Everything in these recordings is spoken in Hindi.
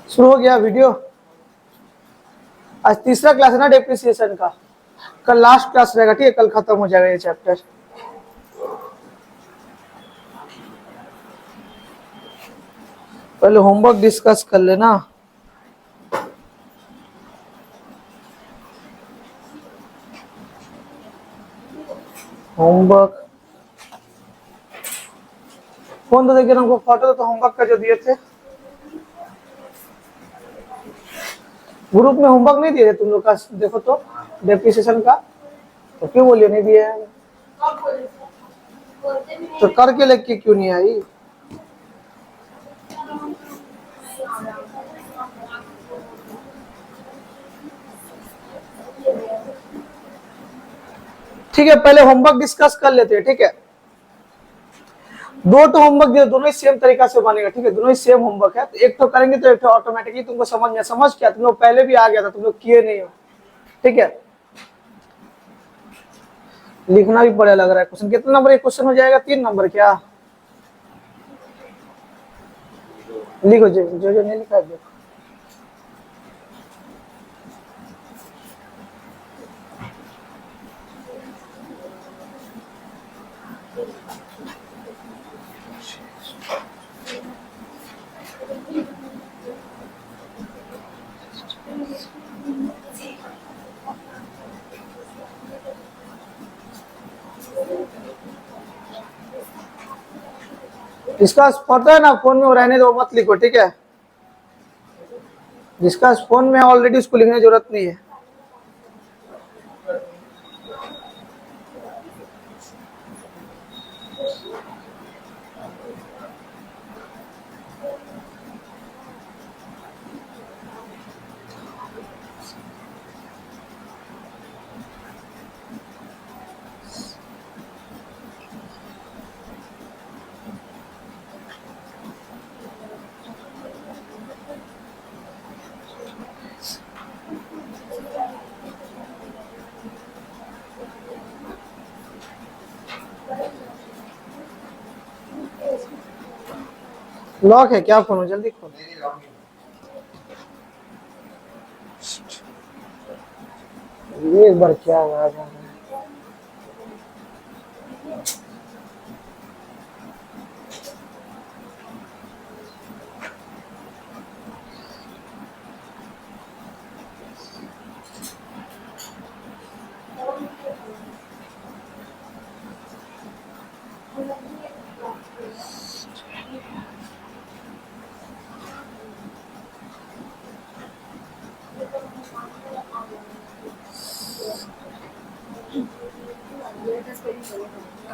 शुरू हो गया वीडियो। आज तीसरा क्लास है ना डेप्रिसिएशन का, कल लास्ट क्लास रहेगा, ठीक है, कल खत्म हो जाएगा ये चैप्टर। पहले होमवर्क डिस्कस कर लेना। होमवर्क कौन तो देखिए हमको फोटो तो होमवर्क का जो दिए थे, ग्रुप में होमवर्क नहीं दिए थे तुम लोग का, देखो तो डेप्रिसिएशन का, तो क्यों बोलिए नहीं दिए हैं? तो करके लेके क्यों नहीं आई? ठीक है, पहले होमवर्क डिस्कस कर लेते हैं, ठीक है। दो तो होमवर्क दिए, दोनों ही सेम तरीका से बनेगा, ठीक है, दोनों ही सेम होमवर्क है, तो एक तो करेंगे तो एक तो ऑटोमेटिकली तुमको समझ में, समझ क्या तुम लोग पहले भी आ गया था, तुम लोग किए नहीं हो, ठीक है। लिखना भी बढ़िया लग रहा है। क्वेश्चन कितना नंबर एक क्वेश्चन हो जाएगा? 3 नंबर क्या? लिखो जो जो नहीं लिखा है देखो। इसका पता है ना, फोन में रहने दो, मत लिखो, ठीक है। जिसका फोन में ऑलरेडी उसको लिखने की जरूरत नहीं है। लॉक है क्या फोन में? जल्दी खोलो। ये एक बार क्या हुआ है?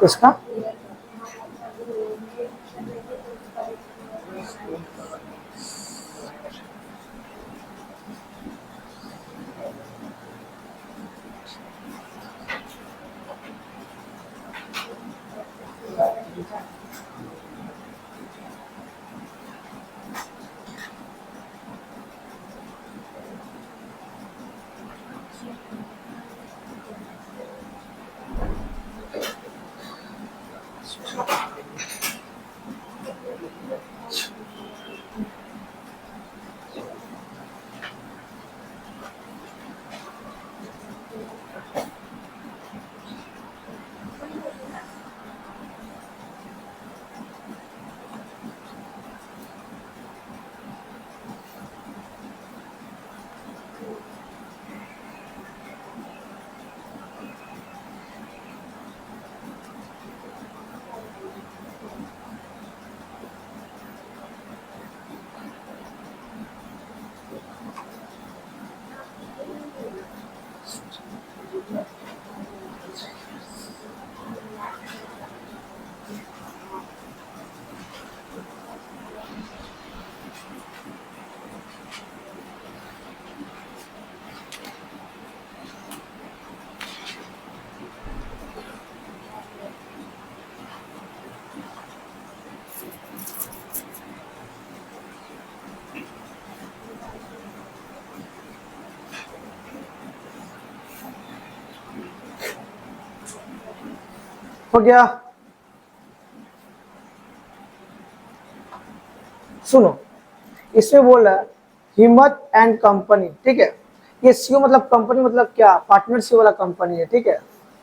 किसका? हो गया? सुनो, इसमें बोल रहा है हिम्मत एंड कंपनी, ठीक है। ये सीओ मतलब कंपनी मतलब क्या, पार्टनरशिप वाला कंपनी है, ठीक है।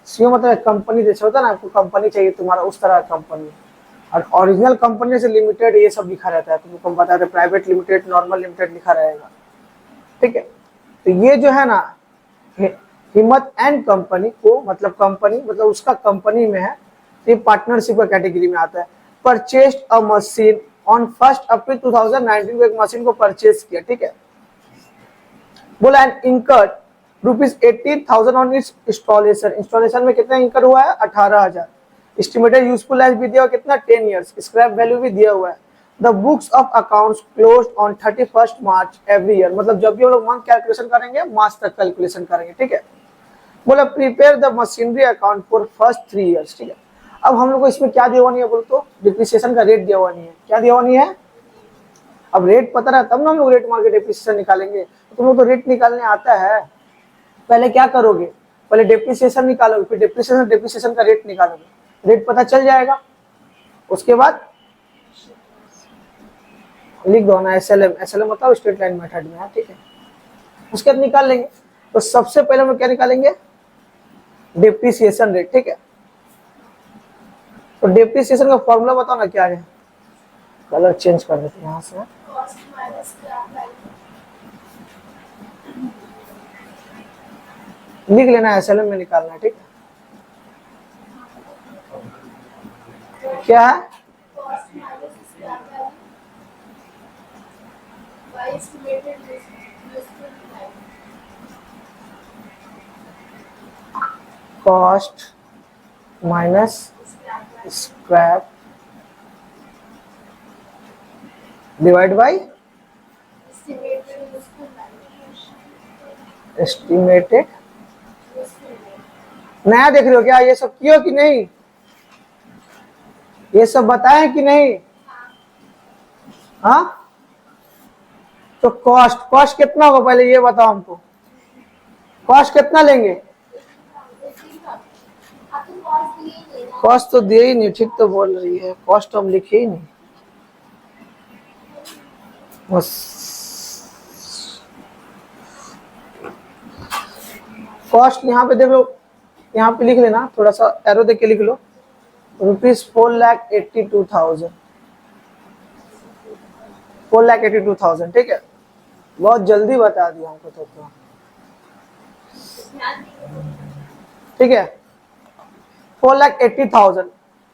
सीओ मतलब कंपनी जैसे होता है ना, आपको कंपनी चाहिए तुम्हारा, उस तरह का कंपनी। और ओरिजिनल कंपनी से लिमिटेड ये सब लिखा रहता है, तुमको हम बताते हैं प्राइवेट लिमिटेड, नॉर्मल लिमिटेड लिखा रहेगा, ठीक है। तो ये जो है ना हिम्मत एंड कंपनी को मतलब कंपनी मतलब उसका कंपनी में है, ये पार्टनरशिप का कैटेगरी में आता है। परचेस्ड अ मशीन ऑन 1 अप्रैल 2019 को एक मशीन को परचेज किया, ठीक है। बोला and incurred ₹18,000 on it's installation, installation में कितना इंकर हुआ है 18,000। एस्टिमेटेड यूजफुल लाइफ भी दिया हुआ कितना 10 ईयर्स, स्क्रैप वैल्यू भी दिया हुआ है। The books of accounts closed on 31 March every year, मतलब जब भी हम लोग मंथ कैलकुलेशन करेंगे मार्च तक कैलकुलेशन करेंगे, ठीक है। बोला prepare the machinery account for first 3 years, ठीक है। अब हम लोग को इसमें क्या दिया हुआ नहीं है बोल तो, डिप्रिसिएशन का रेट दिया हुआ नहीं है, क्या दिया हुआ नहीं है। अब रेट पता रहा तब ना हम लोग रेट मार के डिप्रिसिएशन निकालेंगे। तो तुम लोग तो रेट निकालने आता है, पहले क्या करोगे, पहले डिप्रिसिएशन निकालोगे, फिर डिप्रिसिएशन का रेट निकालोगे, रेट पता चल जाएगा। उसके बाद लिख दो ना एसएलएम, एसएलएम मतलब स्ट्रेट लाइन मेथड में है, ठीक है। उसके बाद निकाल लेंगे। तो सबसे पहले हम क्या निकालेंगे, डिप्रिसिएशन रेट, ठीक है। तो डिप्रिसिएशन का फॉर्मूला बताओ ना क्या है, कलर चेंज कर देते हैं यहाँ से, लिख लेना है, एसएलएम में निकालना है, ठीक है। क्या है, cost minus scrap divide by estimated. नया देख रहे हो क्या, ये सब किया कि नहीं, ये सब बताएं कि नहीं। हाँ तो कॉस्ट, कॉस्ट कितना होगा पहले ये बताओ हमको, कॉस्ट कितना लेंगे। कॉस्ट तो दिए ही नहीं, ठीक तो बोल रही है, कॉस्ट तो हम लिखे ही नहीं बस। कॉस्ट यहाँ पे देख लो, यहाँ पे लिख लेना, थोड़ा सा एरो देख के लिख लो, ₹4,82,000, 4,82,000, ठीक है। बहुत जल्दी बता दिया हमको तो, ठीक है। 4,80,000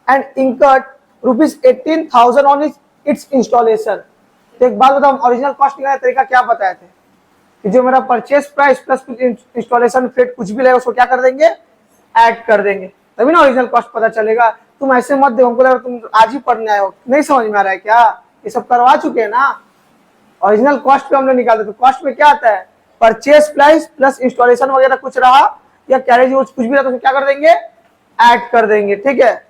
and incurred ₹18,000 on it's installation. तो एक बात बताओ, ओरिजिनल कॉस्ट निकालने का तरीका क्या बताए थे कि जो मेरा purchase price plus installation freight कुछ भी लगेगा उसको क्या कर देंगे, ऐड कर देंगे, तभी ना ओरिजिनल कॉस्ट पता चलेगा। तुम ऐसे मत देखो, हमको लगा तुम आज ही पढ़ने आए हो, नहीं समझ में आ रहा है क्या, ये सब करवा चुके हैं ना। ओरिजिनल कॉस्ट पे हमने निकालते, तो कॉस्ट में क्या आता है, परचेस प्राइस प्लस इंस्टॉलेशन वगैरह कुछ रहा या कैरेज कुछ भी रहा तो क्या कर देंगे, ऐड कर देंगे, ठीक है।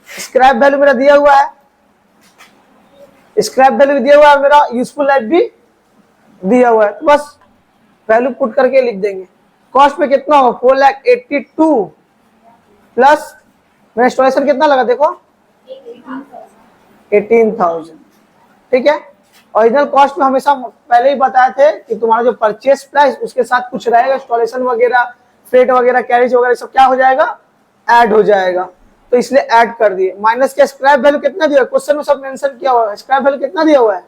स्क्रैप वैल्यू मेरा दिया हुआ है, स्क्रैप वैल्यू दिया हुआ है, मेरा यूजफुल लाइफ भी दिया हुआ है, तो बस वैल्यू पुट करके लिख देंगे। कॉस्ट में कितना होगा 4,82,000 प्लस मेरा इंस्टॉलेशन कितना लगा देखो 18,000, ठीक है। ओरिजिनल कॉस्ट में हमेशा पहले ही बताए थे कि तुम्हारा जो परचेस प्राइस उसके साथ कुछ रहेगा, इंस्टॉलेशन वगैरह फ्रेट वगैरह कैरेज वगैरह सब क्या हो जाएगा, ऐड हो जाएगा, तो इसलिए ऐड कर दिए। माइनस के स्क्रैप वैल्यू कितना दिया, क्वेश्चन में सब मेंशन किया हुआ है, स्क्रैप वैल्यू कितना दिया हुआ है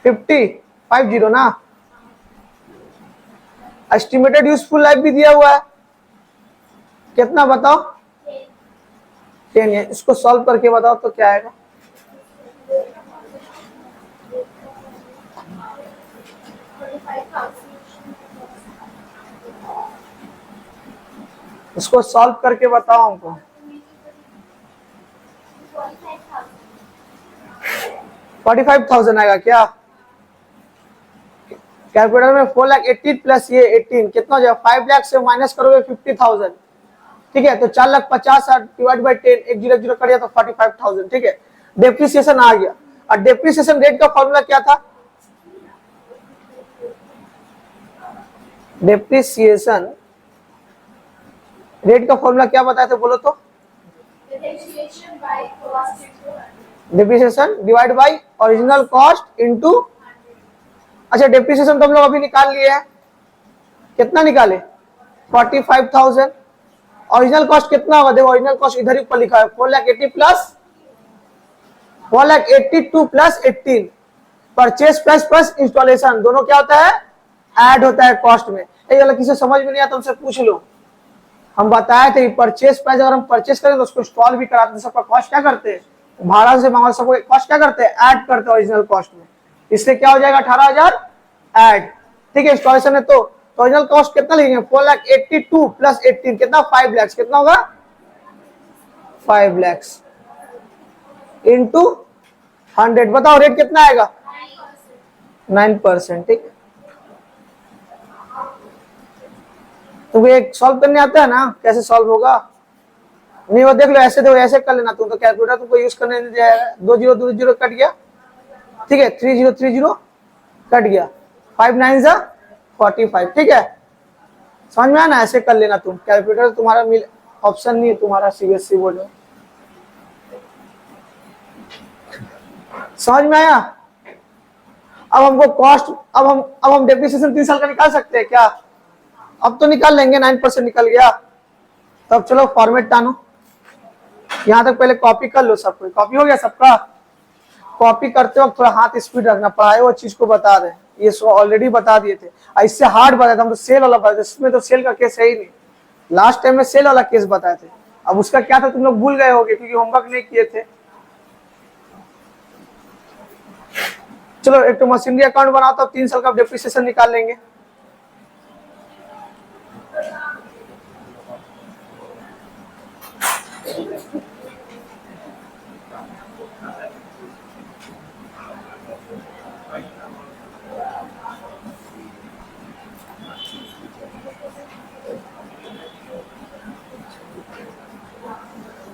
50 ना। एस्टिमेटेड यूजफुल लाइफ भी दिया हुआ है, कितना बताओ 10 है। इसको सॉल्व करके बताओ तो क्या आएगा, इसको सॉल्व करके बताओ हमको। 45,000 आएगा क्या, कैलकुलेटर में 4,80,000 प्लस ये 18 कितना हो जाएगा, 5 लाख से माइनस करोगे 50,000, ठीक है। तो 4,50,000 डिवाइड बाई 10, एक जीरो जीरो करिए तो 45,000, ठीक है। डेप्रिसिएशन आ गया, और डेप्रिसिएशन रेट का फॉर्मूला क्या था, डेप्रिसिएशन रेट का फॉर्मूला क्या बताया थे बोलो तो, depreciation divide by original cost into, अच्छा डिप्रिसिएशन तो हम लोग अभी निकाल लिए हैं, कितना निकाले 45,000। ओरिजिनल कॉस्ट कितना होगा, देखो ओरिजिनल कॉस्ट इधर ही ऊपर लिखा है 4,80,000 plus 4,82 plus 18, purchase price plus installation, दोनों क्या होता है ऐड होता है कॉस्ट में। ये वाला किसी समझ में नहीं आता उनसे पूछ लो, हम बताए थे परचेस प्राइस अगर हम परचेस करें तो उसको इंस्टॉल भी कराते हैं, सबका कॉस्ट क्या करते हैं भाड़ा से मांगा, सबको कॉस्ट क्या करते हैं ऐड करते हैं ओरिजिनल कॉस्ट में, इसलिए क्या हो जाएगा 18,000 ऐड, ठीक है। इंस्टॉलेशन है तो ओरिजिनल कॉस्ट कितना लिखेंगे 4,82 प्लस 18 कितना 5 लाख, कितना होगा 5 लाख इंटू 100, बताओ रेट कितना आएगा 9%, ठीक। तुमको एक सॉल्व करने आता है ना, कैसे सॉल्व होगा, नहीं वो देख लो, ऐसे देखो ऐसे कर लेना, तुम तो कैलकुलेटर तुमको यूज करने नहीं जाएगा, 2 0 कट गया, ठीक है 3 0 कट गया, 5 9 45, ठीक है। समझ में आया ना, ऐसे कर लेना तुम, कैलकुलेटर तुम्हारा मिल ऑप्शन नहीं है तुम्हारा सीबीएसई बोर्ड में, समझ में आया। अब हमको कॉस्ट, अब हम डेप्रिसिएशन 3 साल का निकाल सकते हैं क्या, अब तो निकाल लेंगे, 9% निकल गया। तो अब चलो फॉर्मेट टानो, यहाँ तक पहले कॉपी कर लो, सब कोई कॉपी हो गया सबका। कॉपी करते वक्त थोड़ा हाथ स्पीड रखना, पढ़ाए वो चीज को बता दे, ये ऑलरेडी बता दिए थे, इससे हार्ड बताया था हम तो, सेल वाला बताया, इसमें तो सेल का केस है ही नहीं, लास्ट टाइम में सेल वाला केस बताए थे, अब उसका क्या था तुम लोग भूल गए होगे क्योंकि होमवर्क नहीं किए थे। चलो एक तो मशीनरी अकाउंट बनाता हूँ, 3 साल का डेप्रिसिएशन निकाल लेंगे।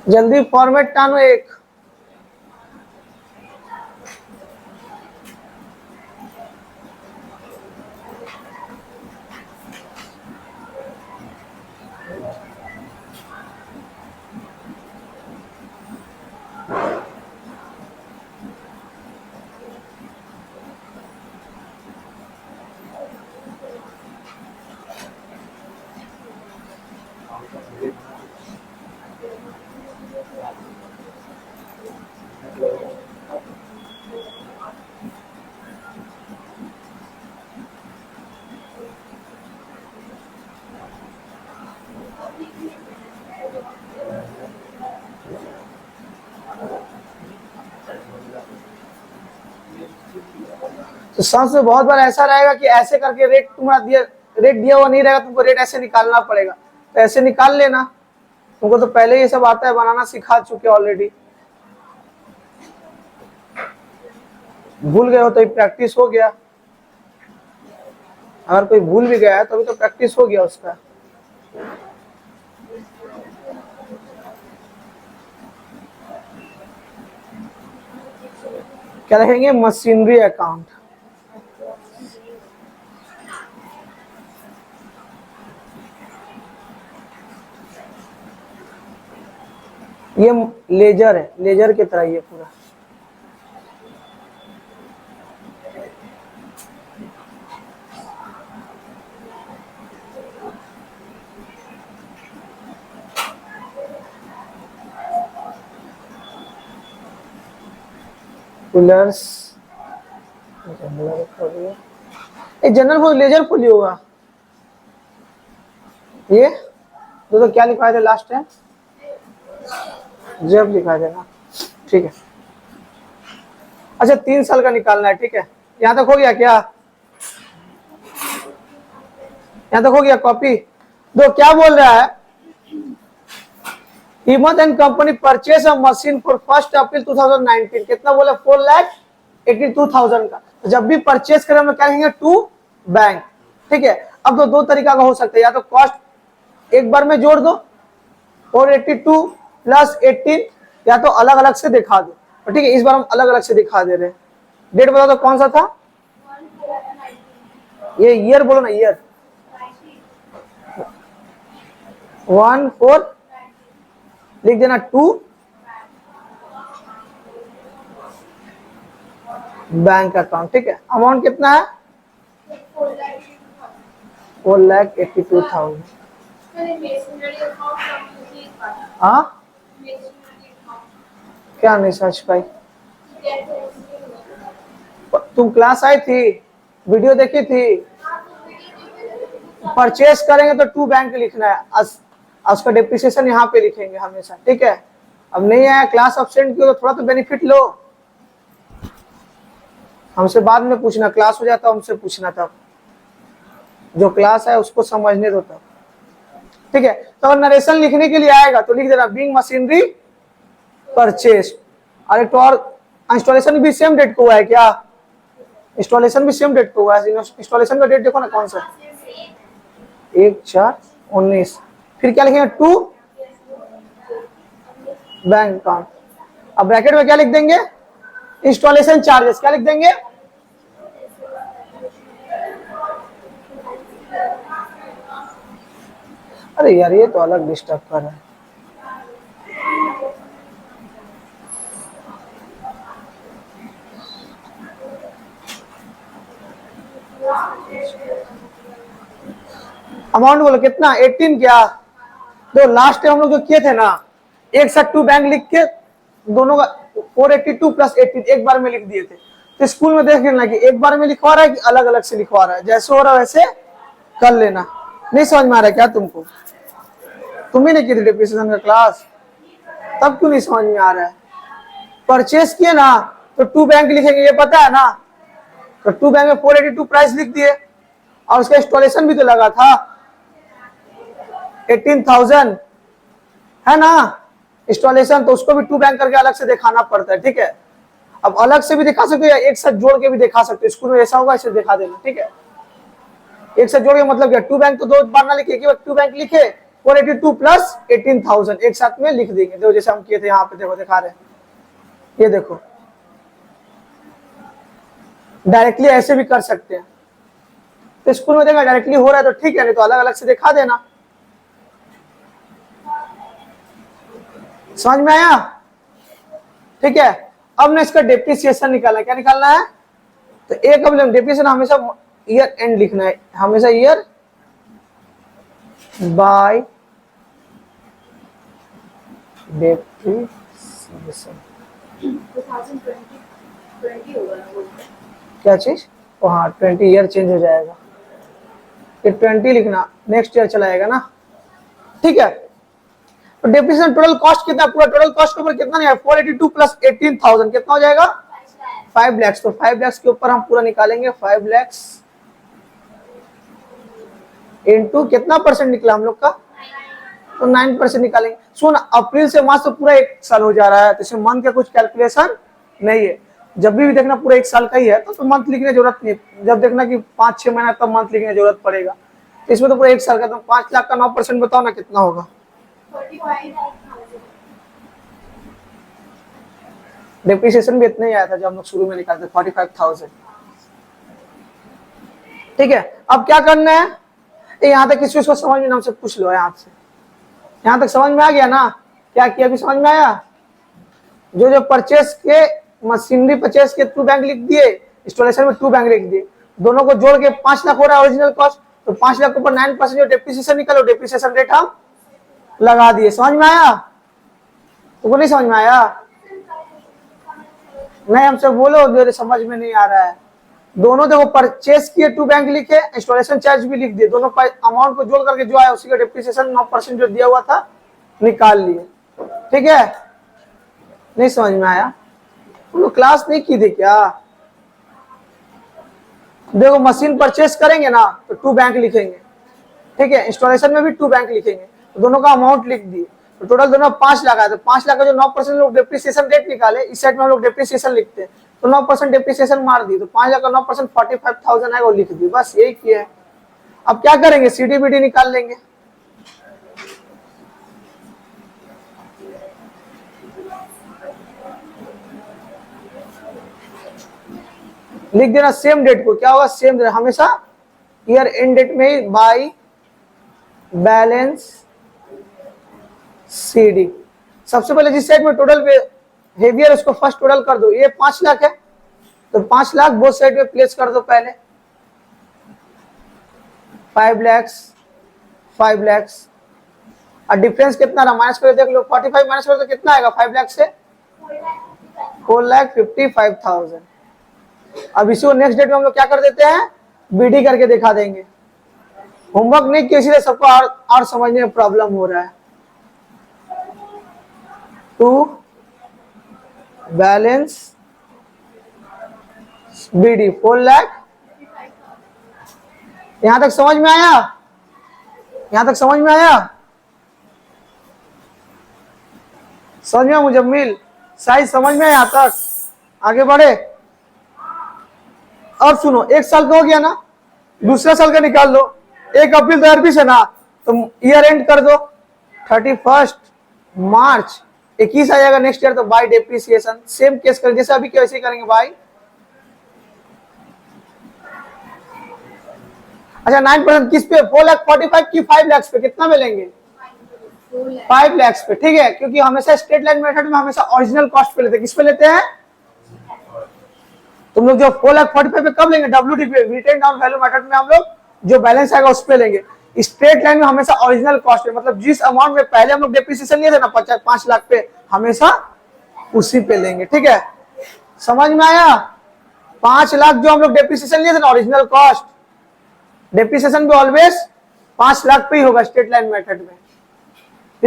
जल्दी फॉर्मेट टानो एक, तो सांस में बहुत बार ऐसा रहेगा कि ऐसे करके रेट तुम्हारा दिया, रेट दिया हुआ नहीं रहेगा, तुमको रेट ऐसे निकालना पड़ेगा, तो ऐसे निकाल लेना, तुमको तो पहले ये सब आता है, बनाना सिखा चुके ऑलरेडी, भूल गए हो तो प्रैक्टिस हो गया, अगर कोई भूल भी गया है तो अभी तो प्रैक्टिस हो गया उसका। क्या रखेंगे मशीनरी अकाउंट, ये लेजर है, लेजर की तरह ये पूरा, coolers, general for ledger fully होगा ये, तो क्या लिखा था लास्ट टाइम जब लिखा था ना, ठीक है। अच्छा 3 साल का निकालना है, ठीक है, यहाँ तक हो गया क्या, यहाँ तक हो गया कॉपी। दो क्या बोल रहा है, हिम्मत and company purchase a machine for 1 अप्रैल 2019, कितना बोला 4,82,000 का, तो जब भी परचेस करें हम क्या कहेंगे टू बैंक, ठीक है। अब तो 2 तरीका का हो सकता है, या तो कॉस्ट एक बार में जोड़ दो 482 प्लस 18, या तो अलग अलग से दिखा दो, ठीक है। इस बार हम अलग अलग से दिखा दे रहे हैं, डेट बता दो कौन सा था, ये ईयर बोलो ना, ईयर 1 4 लिख देना 2 बैंक अकाउंट, ठीक है। अमाउंट कितना है? 4,82,000। हाँ, क्या नहीं समझ पाई? तुम क्लास आई थी, वीडियो देखी थी? परचेस करेंगे तो टू बैंक लिखना है, उसका डेप्रिसिएशन यहाँ पे लिखेंगे हमेशा, ठीक है। अब नहीं आया, क्लास अब्सेंट किया तो थोड़ा तो बेनिफिट लो। हमसे बाद में पूछना, क्लास हो जाता हमसे पूछना तब, जो क्लास है उसको समझने दो तब, ठीक है। तो अगर नरेशन लिखने के लिए आएगा तो लिख देना बीइंग मशीनरी परचेस। और एक तो और, इंस्टॉलेशन भी सेम डेट को हुआ है क्या? इंस्टॉलेशन भी सेम डेट को हुआ है। इंस्टॉलेशन का डेट देखो ना कौन सा, 1/4/19। फिर क्या लिखेंगे? To bank account. अब ब्रैकेट में क्या लिख देंगे? Installation charges. क्या लिख देंगे? अरे यार ये तो अलग डिस्टर्ब कर रहा है। अमाउंट बोलो कितना? 18 क्या? तो लास्ट टाइम हम लोग जो किए थे ना, एक साथ टू बैंक लिख के दोनों का 482 प्लस 18 एक बार में लिख दिए थे। तो स्कूल में देख लेना कि एक बार में लिखवा रहा है कि अलग अलग से लिखवा रहा है, जैसे हो रहा है वैसे कर लेना। नहीं समझ में आ रहा है क्या तुमको? तुम ही नहीं की थी डेप्रिसिएशन का क्लास, तब क्यों नहीं समझ में आ रहा है? परचेस किए ना तो टू बैंक लिखेंगे, ये पता है ना। तो टू बैंक में 482 प्राइस लिख दिए, और उसका इंस्टॉलेशन भी तो लगा था 18,000, है ना इंस्टॉलेशन। तो उसको भी टू बैंक करके अलग से दिखाना पड़ता है, ठीक है। अब अलग से भी दिखा सकते हो या एक साथ जोड़ के भी दिखा सकते हो, स्कूल में ऐसा होगा ऐसे दिखा देना, ठीक है। एक साथ जोड़ के मतलब क्या, टू बैंक तो दो बार ना लिखे, एक बार टू बैंक लिखे 482 प्लस 18,000 एक साथ में लिख देंगे। देखो जैसे हम किए थे यहाँ पे, देखो दिखा रहे हैं, ये देखो डायरेक्टली ऐसे भी कर सकते हैं। तो स्कूल में देखा डायरेक्टली हो रहा है तो ठीक है, नहीं तो अलग अलग से दिखा देना। समझ में आया? ठीक है। अब ना इसका डेप्रिसिएशन निकालना है। क्या निकालना है? तो एक अब डेप्रिसिएशन हमेशा ईयर एंड लिखना है, हमेशा ईयर बाय डेप्रिसिएशन। क्या चीज? हाँ 20 ईयर चेंज हो जाएगा, ये 20 लिखना, नेक्स्ट ईयर चला जाएगा ना, ठीक है। तो डेप्रिसिएशन टोटल कॉस्ट कितना, पूरा टोटल कॉस्ट के ऊपर कितना नहीं है, 482 प्लस 18,000 कितना हो जाएगा? 5 लाख। तो 5 लाख के ऊपर हम पूरा निकालेंगे, 5 लाख इनटू कितना परसेंट निकला हम लोग का? तो 9% निकालेंगे। सुन, अप्रैल से मार्च तो पूरा एक साल हो जा रहा है, तो इसमें मंथ का कुछ कैलकुलेशन नहीं है। जब भी देखना पूरा एक साल का ही है तो मंथ लिखने की जरूरत नहीं है। जब देखना कि 5-6 महीना तब मंथ लिखने की जरूरत पड़ेगा। इसमें तो पूरा एक साल का, तो 5 लाख का 9% बताओ ना कितना होगा? डेप्रिसिएशन भी इतना ही आया था जब हम लोग शुरू में निकालते, 45,000, ठीक है। अब क्या करना है? यहाँ तक किसी को समझ में, हमसे पूछ लो यहाँ से, यहाँ तक समझ में आ गया ना? क्या किया अभी समझ में आया? जो जो परचेस के मशीनरी परचेस के टू बैंक लिख दिए, इंस्टॉलेशन में टू बैंक लिख दिए, दोनों को जोड़ के 5 लाख हो रहा है ओरिजिनल कॉस्ट। तो 5 लाख के ऊपर 9% जो डेप्रिसिएशन निकलो, डेप्रिसिएशन रेट हम लगा दिए। समझ में आया? तुमको नहीं समझ में आया? नहीं हमसे बोलो जो समझ में नहीं आ रहा है। दोनों देखो परचेस किए टू बैंक लिखे, इंस्टॉलेशन चार्ज भी लिख दिए, दोनों अमाउंट को जोड़ करके जो आया उसी का डेप्रिसिएशन 9% जो दिया हुआ था निकाल लिए, ठीक है। नहीं समझ में आया? तुम लोग क्लास नहीं की थी क्या? देखो मशीन परचेस करेंगे ना तो टू बैंक लिखेंगे, ठीक है। इंस्टॉलेशन में भी टू बैंक लिखेंगे, तो दोनों का अमाउंट लिख दिए। तो टोटल दोनों 5 लाख आया, तो 5 लाख का जो 9% लोग डेप्रिसिएशन रेट निकाले, इस साइड में हम लोग डेप्रिसिएशन लिखते हैं, तो 9% डेप्रिसिएशन मार दी, तो 5 लाख का 9% 45,000 है, वो लिख दी, बस यही किया है। अब क्या करेंगे? सीडीबीडी निकाल लेंगे। लिख देना सेम डेट को, क्या होगा? सेम डेट, हमेशा ईयर एंड डेट में ही बाय बैलेंस सीडी। सबसे पहले जिस साइड में टोटल पे हेवियर उसको फर्स्ट टोटल कर दो। ये 5 लाख है तो 5 लाख बोथ साइड में प्लेस कर दो पहले। 5 लाख 5 लाख, और डिफरेंस कितना रहा माइनस करके देख लो, 45 माइनस करो तो कितना आएगा 5 लाख से 4,55,000। अब इसी को नेक्स्ट डेट में हम लोग क्या कर देते हैं, बीडी करके दिखा देंगे। होमवर्क नहीं किया इसलिए सबको और समझने में प्रॉब्लम हो रहा है। To balance BD 4 lakh. यहां तक समझ में आया, यहां तक समझ में आया, समझ में आया मुजम्मिल, साइज समझ में आया यहां तक, आगे बढ़े। अब सुनो, 1 साल का हो गया ना, दूसरा साल का निकाल लो। 1 अप्रैल 2020 है ना, तो ईयर एंड कर दो 31 मार्च 21 आ जाएगा नेक्स्ट ईयर, तो बाय डेप्रिसिएशन सेम केस करेंगे जैसे अभी कैसे करेंगे बाय। अच्छा 9% किस पे, 4,45,000 की 5 लाख पे कितना मिलेंगे 5 लाख पे, ठीक है। क्योंकि हमेशा स्ट्रेट लाइन मेथड में हमेशा ओरिजिनल कॉस्ट पे लेते हैं, किस पे लेते हैं तुम लोग जो 4,45,000 पे कब लेंगे, WDP पे, रिटेन डाउन वैल्यू मेथड में हम लोग जो बैलेंस आएगा उस पे लेंगे। स्ट्रेट लाइन में हमेशा ओरिजिनल कॉस्ट पे, मतलब जिस अमाउंट में पहले हम लोग डेप्रिसिएशन लिए थे ना 5 लाख पे, हमेशा उसी पे लेंगे, ठीक है। समझ में आया, 5 लाख जो हम लोग डेप्रिसिएशन लिए थे ना ओरिजिनल कॉस्ट, डेप्रिसिएशन भी ऑलवेज 5 लाख पे ही होगा स्ट्रेट लाइन मेथड में।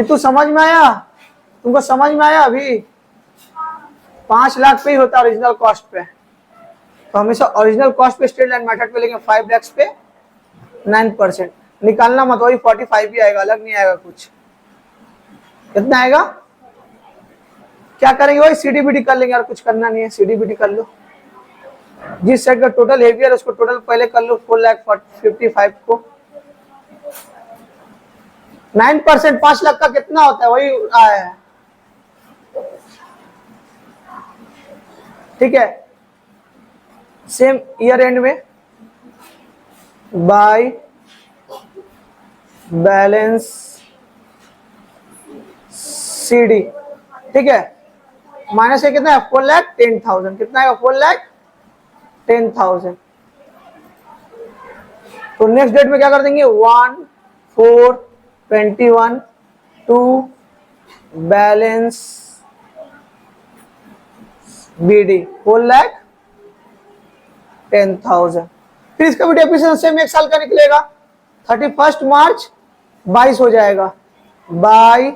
तो समझ में आया, तुमको समझ में आया अभी, 5 लाख पे ही होता है ओरिजिनल कॉस्ट पे, तो हमेशा ओरिजिनल कॉस्ट पे स्ट्रेट लाइन मेथड पे लेंगे। 5 लाख पे 9% निकालना मत, वही 45 ही आएगा, अलग नहीं आएगा कुछ। कितना आएगा, क्या करेंगे वही सीडीबीडी कर लेंगे, और कुछ करना नहीं है, सीडीबीडी कर लो। जिस सेट का टोटल हेवियर उसको टोटल पहले कर लो, 4,55,000 को 9% 5 लाख का कितना होता है वही आया है, ठीक है। सेम ईयर एंड में बाय बैलेंस सीडी, ठीक है। माइनस से कितना है 4,10,000, कितना है 4,10,000। तो नेक्स्ट डेट में क्या कर देंगे 1/4/21 टू बैलेंस बीडी 4,10,000। फिर इसका भी डेप्रिसिएशन सेम 1 साल का निकलेगा, 31 मार्च 22 हो जाएगा बाय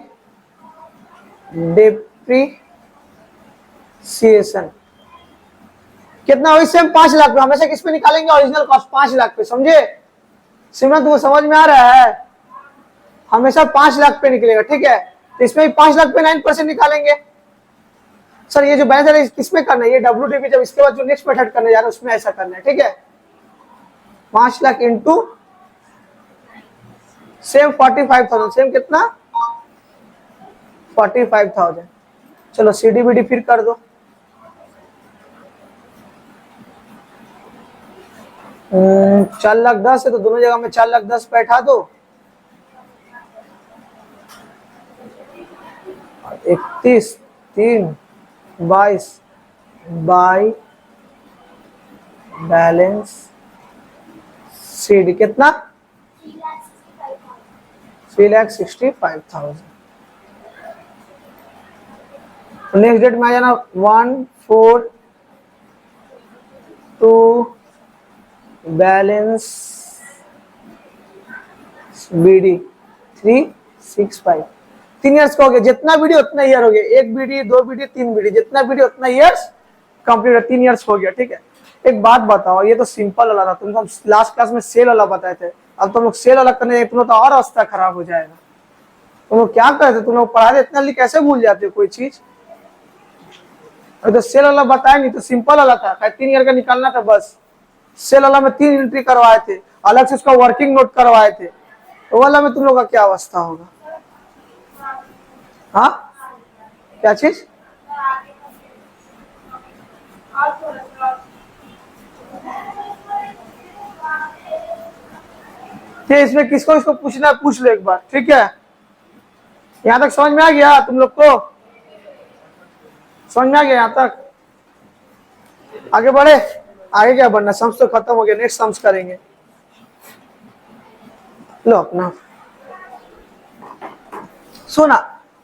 डेप्रिसिएशन। कितना हुई सेम 5 लाख पे, हमेशा किस पे निकालेंगे ओरिजिनल कॉस्ट 5 लाख पे, समझे सिमरन, तुमको समझ में आ रहा है, हमेशा 5 लाख पे निकलेगा, ठीक है। तो इसमें भी 5 लाख पे 9% निकालेंगे। सर ये जो बैलेंस है किसमें करना है, ये WDP, जब इसके बाद जो नेक्स्ट मेथड करने जा रहे हैं उसमें ऐसा करना है, ठीक है। 5 लाख इंटू सेम 45,000, सेम कितना 45,000। चलो सीडीबीडी फिर कर दो। 4,10,000 है तो दोनों जगह में 4,10,000 बैठा दो, 31/3/22 बाय बैलेंस सीडी कितना 3,65,000। नेक्स्ट डेट में आ जाना 1/4/2 बैलेंस बीडी 365। 3 ईयर्स का हो गया, जितना बीडी उतना ईयर हो गया, 1 बीडी 2 बीडी 3 बीडी, जितना बीडी उतना ईयर्स कंप्लीट है, 3 ईयर्स हो गया, ठीक है। एक बात बताओ, ये तो सिंपल वाला था, तुमको हम लास्ट क्लास में सेल वाला बताए थे, अब तुम लोग सेल वाला करने तुम लोग तो और अवस्था खराब हो जाएगा। तुम लोग क्या करते, तुम लोग पढ़ा इतना जल्दी कैसे भूल जाते हो कोई चीज। तो सेल वाला बताया नहीं, तो सिंपल वाला था, 3 ईयर का निकालना था बस। सेल वाला में 3 एंट्री करवाए थे, अलग से उसका वर्किंग नोट करवाए थे, तो वाला में तुम लोग का क्या अवस्था होगा। हाँ क्या चीज, ठीक, इसमें किसको इसको पूछना है पूछ लो एक बार, ठीक है। यहां तक समझ में आ गया तुम लोग को, समझ में आ गया यहां तक। आगे बढ़े, आगे क्या बढ़ना, सम्स तो खत्म हो गया, नेक्स्ट सम्स करेंगे। लो अपना सुना,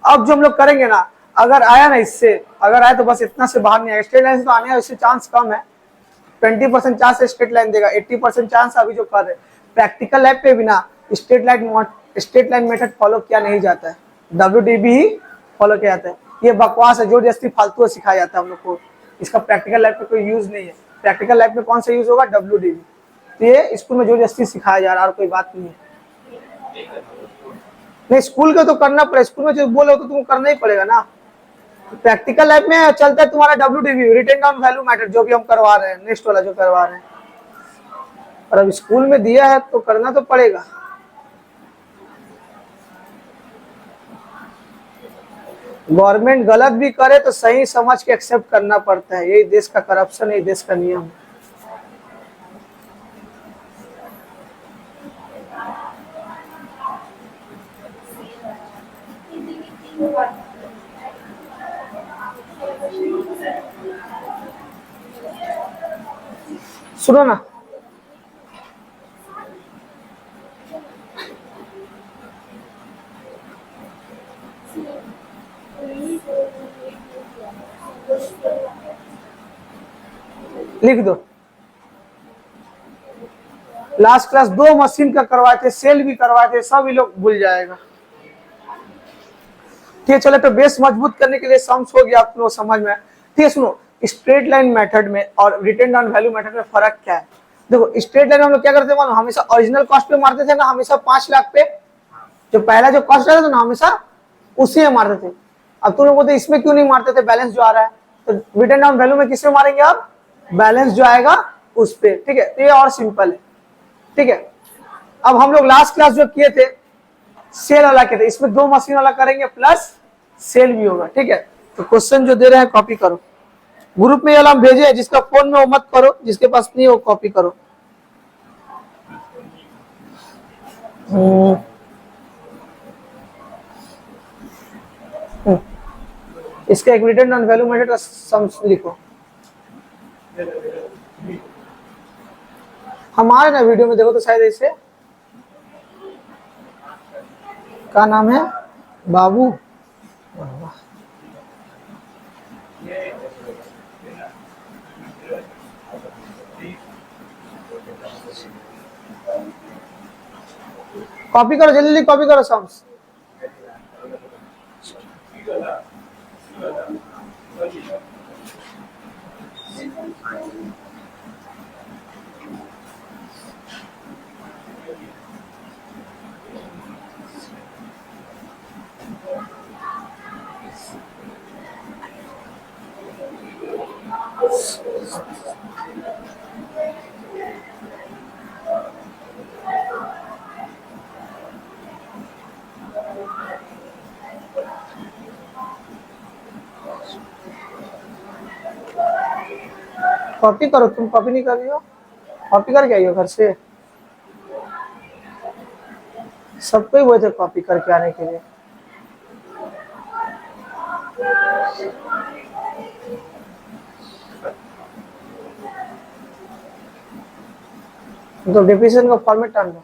अब जो हम लोग करेंगे ना, अगर आया ना इससे, अगर आया तो बस इतना से बाहर नहीं आएगा, स्ट्रेट लाइन से तो आने का इससे चांस कम है, 20% चांस स्ट्रेट लाइन देगा, 80% चांस अभी जो कर रहे प्रैक्टिकल लैब पे बिना स्ट्रेट लाइन मेथड फॉलो किया नहीं जाता है, WDB ही फॉलो किया जाता है। ये बकवास है, जो जस्ती फालतू सिखाया जाता है हम लोग को, इसका प्रैक्टिकल लैब पे कोई यूज नहीं है। प्रैक्टिकल लैब में कौन सा यूज होगा, WDB। तो ये स्कूल में जो जस्ती सिखाया जा रहा है और कोई बात नहीं है। नहीं स्कूल का तो करना पड़ेगा, स्कूल में जो बोलो तो तुमको करना ही पड़ेगा ना। प्रैक्टिकल लैब में चलता है तुम्हारा WDV, written down value method, जो भी हम करवा रहे हैं, नेक्स्ट वाला जो करवा रहे हैं। और अब स्कूल में दिया है तो करना तो पड़ेगा। गवर्नमेंट गलत भी करे तो सही समझ के एक्सेप्ट करना पड़ता है, यही देश का करप्शन, यही देश का नियम। सुनो ना, लिख दो, लास्ट क्लास 2 मशीन का करवाए थे, सेल भी करवाए थे, सब ये लोग भूल जाएगा। ठीक है चलो, तो बेस मजबूत करने के लिए सम्स हो गया आप लोग समझ में। ठीक है सुनो, स्ट्रेट लाइन मेथड में और रिटन डाउन वैल्यू मेथड में फर्क क्या है। देखो स्ट्रेट लाइन में हम लोग क्या करते थे, हमेशा ओरिजिनल कॉस्ट पे मारते थे ना, हमेशा 5 लाख पे जो पहला जो कॉस्ट रहता था ना, हमेशा उसी में मारते थे। अब तुम लोग बोलते इसमें क्यों नहीं मारते थे, बैलेंस जो आ रहा है, तो रिटन डाउन वैल्यू में किसमें मारेंगे आप, बैलेंस जो आएगा उस पे। ठीक है, तो ये और सिंपल है। ठीक है, अब हम लोग लास्ट क्लास जो किए थे सेल वाला किए थे, इसमें 2 मशीन वाला करेंगे प्लस सेल भी होगा। ठीक है, तो क्वेश्चन जो दे रहे हैं कॉपी करो, ग्रुप में ये वाला हम भेजे हैं, जिसका फोन में वो मत करो, जिसके पास नहीं हो कॉपी करो। इसका एक रिटर्न ऑन वैल्यू मेथड का सम्स लिखो। हमारे ना वीडियो में देखो तो शायद ऐसे, क्या नाम है, बाबू, कॉपी करो जल्दी, कॉपी करो सम्स। कॉपी करो, तुम कॉपी नहीं कर रही हो, कॉपी करके आई हो घर से, सबको ही बोले थे कॉपी करके आने के लिए। तो डेफिनेशन का फॉर्मेट डाल दो।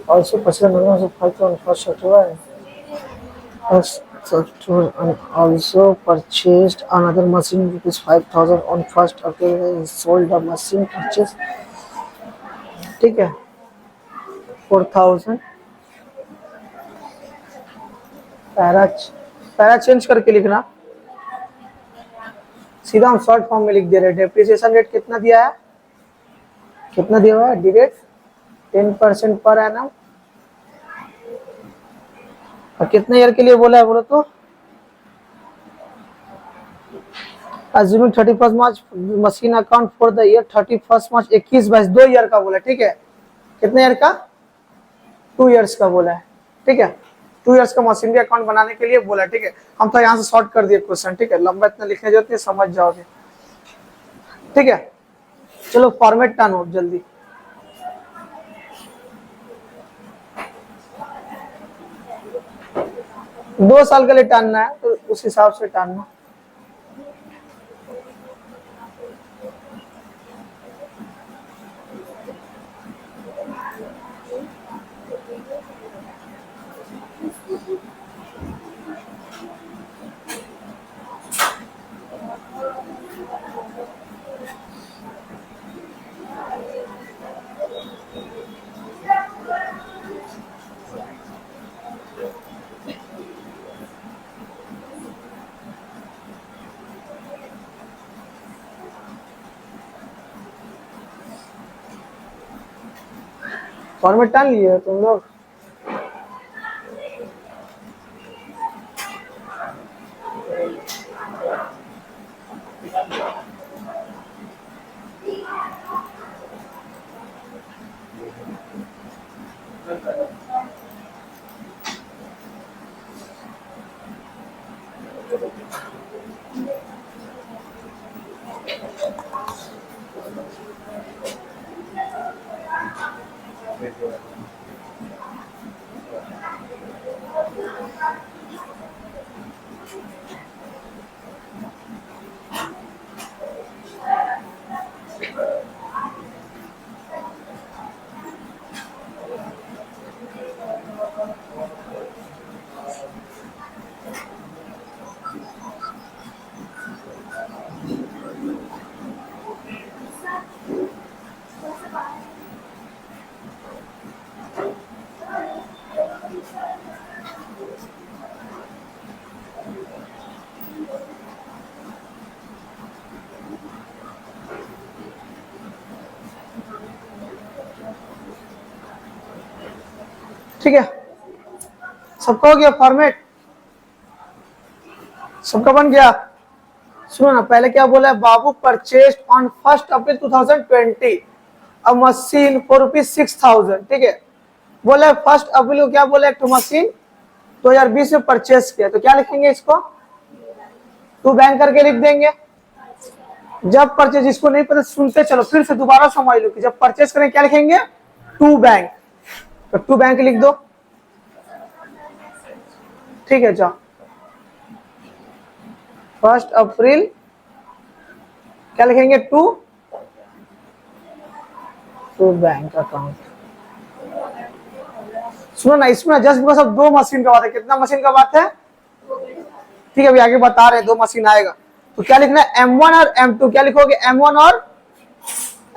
Also purchased another 5,000 first October. First October and also purchased another machine rupees 5,000 on first October. He sold the machine purchase. ठीक है 4,000 पैरा पैरा चेंज करके लिखना सीधा हम शॉर्ट फॉर्म में लिख दे रहे हैं। डेप्रिसिएशन रेट कितना दिया है कितना दिया हुआ है डायरेक्ट 10% पर एनम और कितने ईयर के लिए बोला है बोलो तो assuming 31 March machine account for the year 31 March 21-22 2 year का बोला ठीक है कितने ईयर का 2 ईयर्स का बोला है ठीक है 2 ईयर्स का मशीनरी अकाउंट बनाने के लिए बोला ठीक है हम तो यहाँ से शॉर्ट कर दिए क्वेश्चन ठीक है लंबा इतना लिखने जरूरत नहीं समझ जाओगे ठीक है चलो फॉर्मेट टर्न हो जल्दी दो साल के लिए टानना है तो उस हिसाब से टानना फॉर्मेट टान लिए तुम लोग ठीक है सबका हो गया फॉर्मेट सबका बन गया सुनो ना पहले क्या बोला है बाबू purchase on 1 April 2020 a machine for ₹6,000 ठीक है बोला 1 अप्रैल को क्या बोला एक मशीन 2020 में परचेज किया तो क्या लिखेंगे इसको टू बैंक करके लिख देंगे जब परचेज इसको नहीं पता सुनते चलो फिर से दोबारा समझ लो कि जब परचेज करें क्या लिखेंगे टू बैंक तो टू बैंक लिख दो ठीक है जाओ 1 अप्रैल क्या लिखेंगे टू बैंक अकाउंट सुनो ना इसमें जस्ट बिकॉज अब 2 मशीन का बात है कितना मशीन का बात है ठीक है अभी आगे बता रहे हैं 2 मशीन आएगा तो क्या लिखना है M1 और M2 क्या लिखोगे M1 और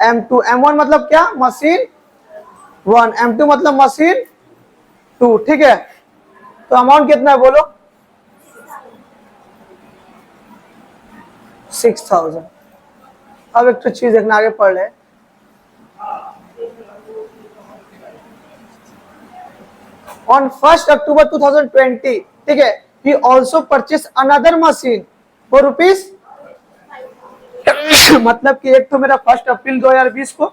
M2 M1 मतलब क्या मशीन 1 M2 मतलब मशीन 2 ठीक है तो अमाउंट कितना है बोलो 6,000 अब एक तो चीज देखना आगे पढ़ ले ऑन 1 अक्टूबर 2020 ठीक है he also purchased another machine for rupees मतलब कि एक तो मेरा 1 अप्रैल 2020 को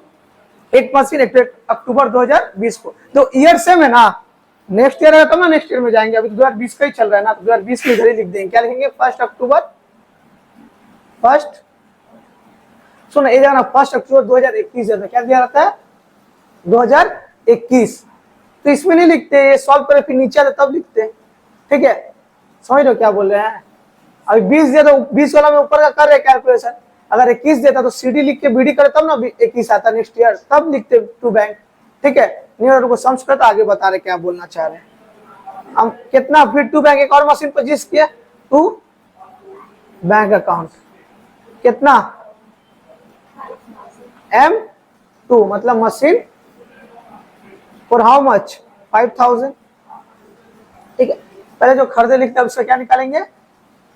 एक मशीन एक अक्टूबर 2020 को तो ईयर सेम है ना नेक्स्ट ईयर है तो ना नेक्स्ट ईयर में जाएंगे अभी 2020 का ही चल रहा है ना 2020 के इधर ही लिख देंगे क्या लिखेंगे 1 अक्टूबर सुनो ये जाना 1 अक्टूबर 2021 क्या दिया रहता है 2021 तो इसमें नहीं लिखते, ये सॉल्व करे फिर नीचे आते तब लिखते। ठीक है, समझ रहे हो क्या बोल रहे हैं? अभी 20 दिया तो 20 वाला में ऊपर का कर रहे कैलकुलेशन, अगर 21 देता तो सीडी लिख के बीडी करे तब ना 21 आता नेक्स्ट ईयर, तब लिखते टू बैंक। ठीक है, नहीं को समझ कर तो आगे बता रहे क्या बोलना चाह रहे हैं हम। कितना फिर टू बैंक एक और मशीन परचेज किया, टू बैंक अकाउंट कितना M2 मतलब मशीन फॉर हाउ मच 5000। ठीक है, पहले जो खरीदे लिखते हैं उसका क्या निकालेंगे,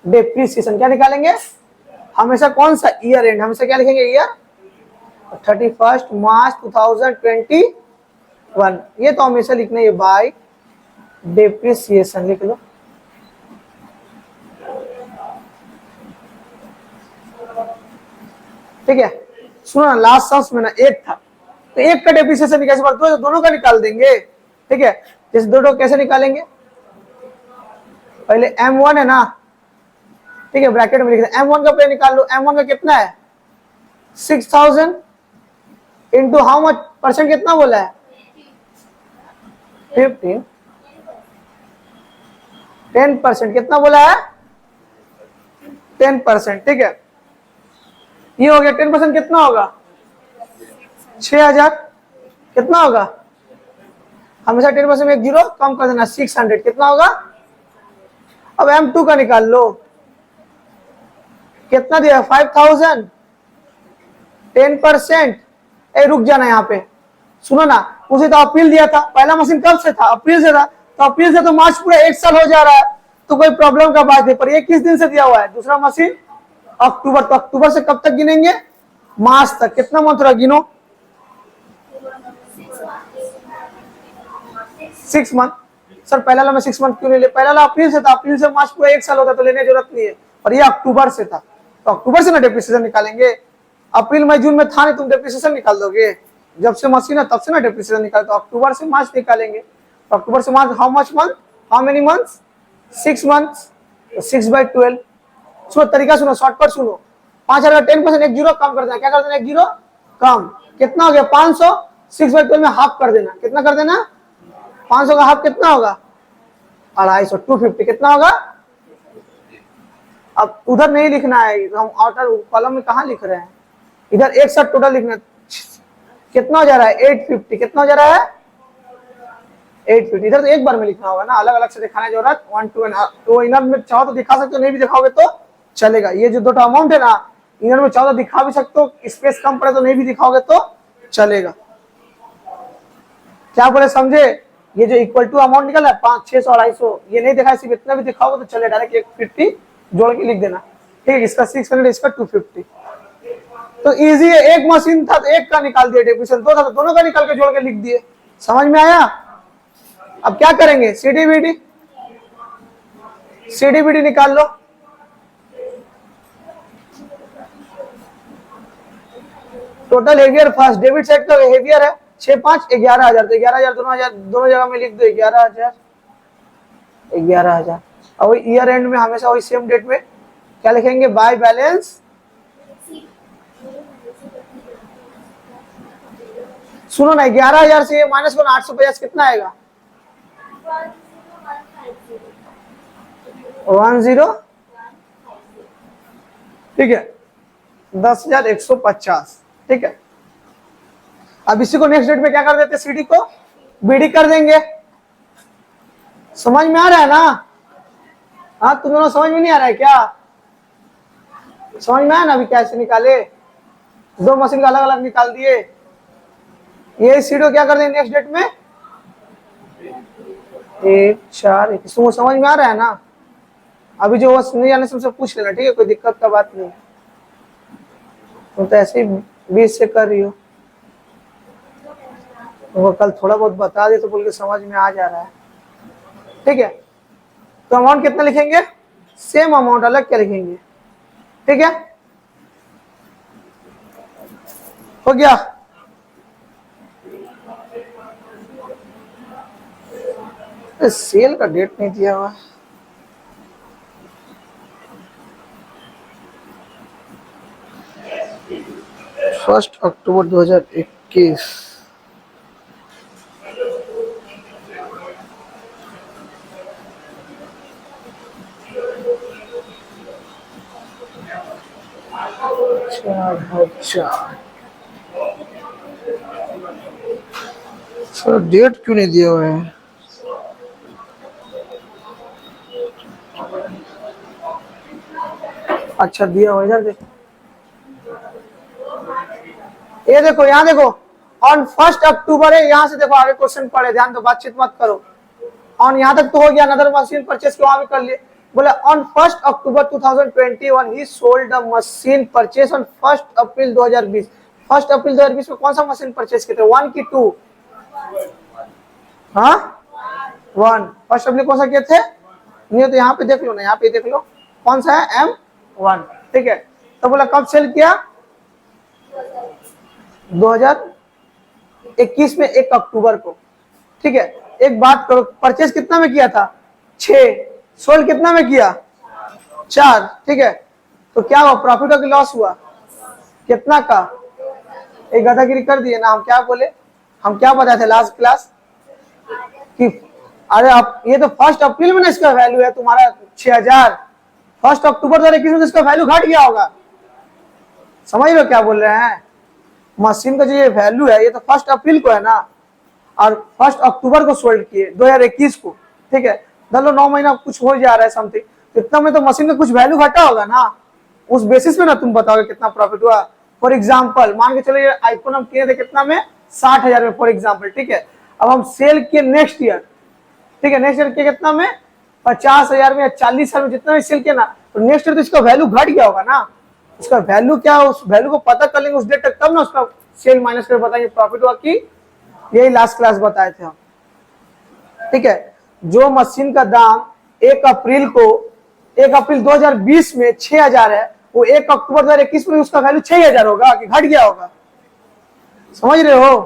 डेप्रिसिएशन। क्या निकालेंगे हमेशा, कौन सा ईयर एंड, हमेशा क्या लिखेंगे ईयर 31 मार्च 2021। ये तो हमेशा लिखना है बाय डेप्रिसिएशन, लिख लो। ठीक है, सुनो ना, लास्ट सम्स में ना एक था तो एक का डेप्रिसिएशन कैसे बढ़ता है, दोनों का निकाल देंगे। ठीक है, जैसे दोनों कैसे निकालेंगे, पहले M1 है ना, ठीक है, ब्रैकेट में लिख दे M1 का पहले निकाल लो। M1 का कितना है 6000 इंटू हाउ मच परसेंट, कितना बोला है 15, 10% कितना बोला है 10%। ठीक है, ये हो गया 10% कितना होगा 6000, कितना होगा, हमेशा 10% में एक जीरो कम कर देना 600, कितना होगा। अब M2 का निकाल लो, कितना दिया 5000, 10%। ए रुक जाना यहाँ पे, सुनो ना, उसे तो अप्रैल दिया था, पहला मशीन कब से था अप्रैल से था, तो अप्रैल से तो मार्च पूरा एक साल हो जा रहा है, तो कोई प्रॉब्लम का बात नहीं। पर ये किस दिन से दिया हुआ है दूसरा मशीन अक्टूबर, तो अक्टूबर से कब तक गिनेंगे मार्च तक, कितना मंथ रहा गिनो 6 मंथ। सर पहला वाला में 6 मंथ क्यों नहीं ले, पहला वाला अप्रैल से था, अप्रैल से मार्च पूरा एक साल होता तो लेने की जरूरत नहीं है, और ये अक्टूबर से था, तो अक्टूबर से ना डेप्रिसिएशन निकालेंगे। अप्रैल मई जून में था नहीं, तुम डेप्रिसिएशन निकाल दोगे, जब से मशीन है तब से ना डेप्रिसिएशन निकाल, तो अक्टूबर से मार्च निकालेंगे। तो अक्टूबर से मार्च how much month, how many months 6 months, तो 6/12। सुनो तरीका, सुनो शॉर्टकट सुनो, 5000 का 10% एक जीरो कम कर देना, क्या कर देना एक जीरो कम, कितना हो गया 500, 6/12 में हाफ कर देना, कितना कर देना 500 का हाफ कितना होगा 250, 250 कितना होगा। अब उधर नहीं लिखना है, हम आउटर कॉलम में कहाँ लिख रहे हैं, इधर एक साथ टोटल लिखना। कितना हो जा रहा है 850, कितना हो जा रहा है 850, इधर तो एक बार में लिखना होगा ना, अलग अलग से दिखाने की जरूरत 1 2 तो इनर में चाहो तो दिखा सकते हो, नहीं भी दिखाओगे तो चलेगा। ये जो दो अमाउंट है ना, इनर में चाहो तो दिखा भी सकते हो, स्पेस कम पड़े तो नहीं भी दिखाओगे तो चलेगा। क्या बोले समझे, ये जो इक्वल टू अमाउंट निकला है 5 600 250, ये नहीं दिखा, सिर्फ इतना भी दिखाओगे तो चले, डायरेक्ट 150 जोड़ के लिख देना। ठीक है, इसका 600 इसका 250, तो इजी है। एक मशीन था तो एक का निकाल दिया डेप्रिसिएशन, दो था तो दोनों का निकाल के जोड़ के लिख दिए, समझ में आया। अब क्या करेंगे सीडीबीडी निकाल लो। Total heavier first, debit side का हेवियर है 6 5 11000, तो 11000 दोनों जगह में लिख दो 11000 11000। और वही ईयर एंड में हमेशा वही सेम डेट में क्या लिखेंगे बाय बैलेंस। सुनो ना 11000 से माइनस करो 850 कितना आएगा 10, ठीक है 10,150। ठीक है, अब इसी को नेक्स्ट डेट में क्या कर देते सीडी को बीडी कर देंगे। समझ में आ रहा है ना, हाँ तुम दोनों समझ में नहीं आ रहा है क्या, समझ में आया ना अभी कैसे निकाले, दो मशीन का अलग अलग निकाल दिए। ये सीडी को क्या कर देंगे नेक्स्ट डेट में 1 4 1, समझ में आ रहा है ना। अभी जो वो नहीं जाने से मुझसे पूछ लेना, ठीक है, कोई दिक्कत का बात नहीं, तुम तो ऐसे ही 20 से कर रही हो, वो कल थोड़ा बहुत बता दे तो बोल के समझ में आ जा रहा है। ठीक है, तो अमाउंट कितना लिखेंगे सेम अमाउंट, अलग क्या लिखेंगे। ठीक है, हो गया। सेल का डेट नहीं दिया हुआ, 1 अक्टूबर 2021। अच्छा, सर डेट क्यों नहीं दिया हुआ है? अच्छा दिया हुआ है, इधर देखो, ये देखो यहाँ देखो, ऑन 1 अक्टूबर है, यहाँ से देखो आगे क्वेश्चन पढ़े, ध्यान दो, बातचीत मत करो। ऑन यहाँ तक तो हो गया, अनदर मशीन परचेस के वहां भी कर लिए। बोला on 1 October 2021 he sold the machine purchase on 1 April 2020। 1 April 2020 में कौन सा मशीन परचेस किए थे, 1 की 2? हाँ 1। 1 अप्रैल कौन सा किए थे? नहीं तो यहाँ पे देख लो ना, यहाँ पे देख लो कौन सा है, M1, ठीक है। तो बोला कब सेल किया, 2021 में 1 अक्टूबर को, ठीक है। एक बात करो, परचेस कितना में किया था, 6, सोल्ड कितना में किया, 4, ठीक है। तो क्या हुआ, प्रॉफिट और लॉस हुआ, कितना का? एक गधागिरी कर दिए ना, हम क्या बोले, हम क्या बताए थे लास्ट क्लास कि अरे आप ये तो 1 अप्रैल में ना इसका वैल्यू है तुम्हारा 6000, 1 अक्टूबर 2021 में तो इसका वैल्यू घट गया होगा। समझ लो क्या बोल रहे हैं, मशीन का जो ये वैल्यू है ये तो 1 अप्रैल को है ना, और 1 अक्टूबर को सोल्ड किए 2021 को, ठीक है। चलो 9 महीना कुछ हो जा रहा है समथिंग, इतना में तो मशीन का कुछ वैल्यू घटा होगा ना, उस बेसिस में ना तुम बताओगे कितना प्रॉफिट हुआ। फॉर एग्जाम्पल मान के चलो ये आईफोन हम किए थे कितना में, 60,000 में, फॉर एग्जाम्पल, ठीक है। अब हम सेल किए नेक्स्ट ईयर, ठीक है, नेक्स्ट ईयर किए कितना में, 50,000 में या 40,000 में, जितना भी सेल किया ना, तो नेक्स्ट ईयर तो इसका वैल्यू घट गया होगा ना। उसका वैल्यू क्या, उस वैल्यू को पता कर लेंगे उस डेट तक, तब ना उसका सेल माइनस कर बताएंगे प्रॉफिट हुआ कि। यही लास्ट क्लास बताए थे हम, ठीक है। जो मशीन का दाम 1 अप्रैल को, 1 अप्रैल 2020 में 6,000 है, वो 1 अक्टूबर 2021 में उसका वैल्यू 6,000 होगा कि घट गया होगा, समझ रहे हो।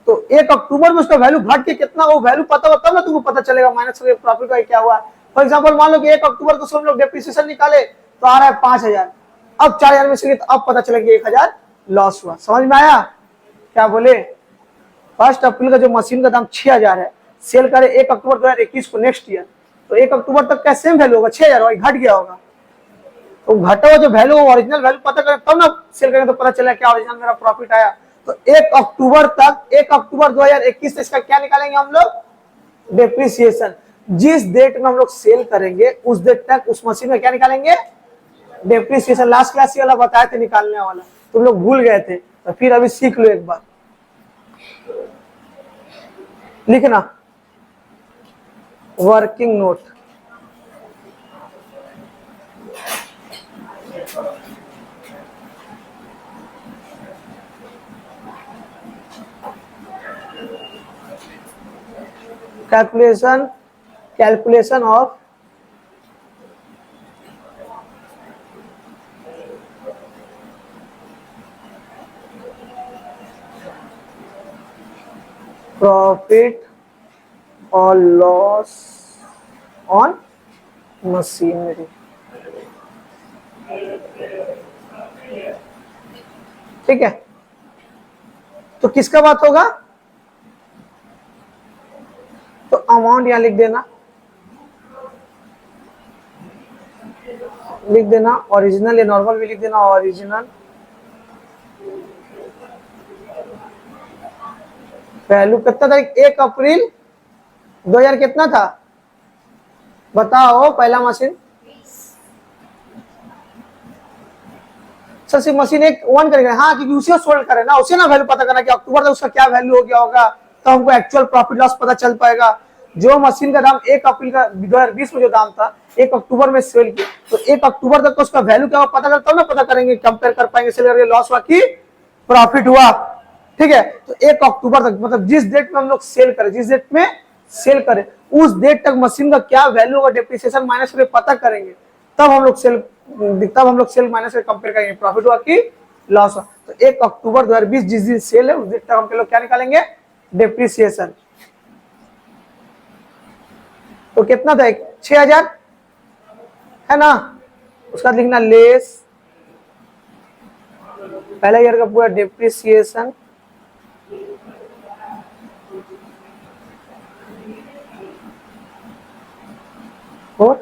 तो 1 अक्टूबर में उसका वैल्यू घट के कितना, वो वैल्यू पता होगा तब ना तुमको पता चलेगा माइनस करके प्रॉफिट का क्या हुआ। फॉर एग्जांपल मान लो कि 1 अक्टूबर को सब लोग डेप्रिसिएशन निकाले तो आ रहा है 5,000, अब 4,000 में से तो अब पता चला कि 1,000 लॉस हुआ। समझ में आया क्या बोले? 1 अप्रैल का जो मशीन का दाम 6,000 है, सेल करे 1 अक्टूबर 2021 को नेक्स्ट ईयर, तो 1 अक्टूबर तक का सेम वैल्यू होगा 6,000 होगा, घट गया होगा। तो घटा हुआ जो वैल्यू, ओरिजिनल वैल्यू पता करें तब ना सेल करें तो पता चला क्या ओरिजिनल मेरा प्रॉफिट आया। तो 1 अक्टूबर तक, 1 अक्टूबर 2021 से इसका क्या निकालेंगे हम लोग, डेप्रिसिएशन। जिस डेट में हम लोग सेल करेंगे उस डेट तक उस मशीन में क्या निकालेंगे, डेप्रिसिएशन। लास्ट क्लास वाला बताए थे निकालने वाला, तुम लोग भूल गए थे, तो फिर अभी सीख लो एक बार। लिखना working note, calculation of profit और लॉस ऑन मशीनरी, ठीक है। तो किसका बात होगा, तो अमाउंट यहां लिख देना, ओरिजिनल या नॉर्मल भी लिख देना, ओरिजिनल वैल्यू कितना था, 1 अप्रैल 2000 कितना था बताओ, पहला मशीन सर मशीन एक 1 करेंगे, हाँ क्योंकि उसी को सोल्ड करें ना, उसे ना वैल्यू पता करना कि अक्टूबर तक उसका क्या वैल्यू हो गया होगा, तो हमको एक्चुअल प्रॉफिट लॉस पता चल पाएगा। जो मशीन का दाम 1 अप्रैल का 2020 में जो दाम था 1 अक्टूबर में सेल किया, तो 1 अक्टूबर तक तो उसका वैल्यू क्या पता कर तब ना पता करेंगे, कंपेयर कर पाएंगे सेल करके लॉस हुआ कि प्रॉफिट हुआ, ठीक है। तो 1 अक्टूबर तक मतलब जिस डेट में हम लोग सेल करें, जिस डेट में सेल करें उस डेट तक मशीन का क्या वैल्यू होगा, डेप्रिसिएशन माइनस करके पता करेंगे, तब हम लोग सेल माइनस करके कंपेयर करेंगे प्रॉफिट हुआ कि लॉस हुआ। तो 1 अक्टूबर 2020 जिस दिन सेल है उस दिन तक हम लोग क्या निकालेंगे, डेप्रिसिएशन। तो कितना था, 6,000 है ना, उसका लिखना लेस पहला ईयर का पूरा डेप्रिसिएशन और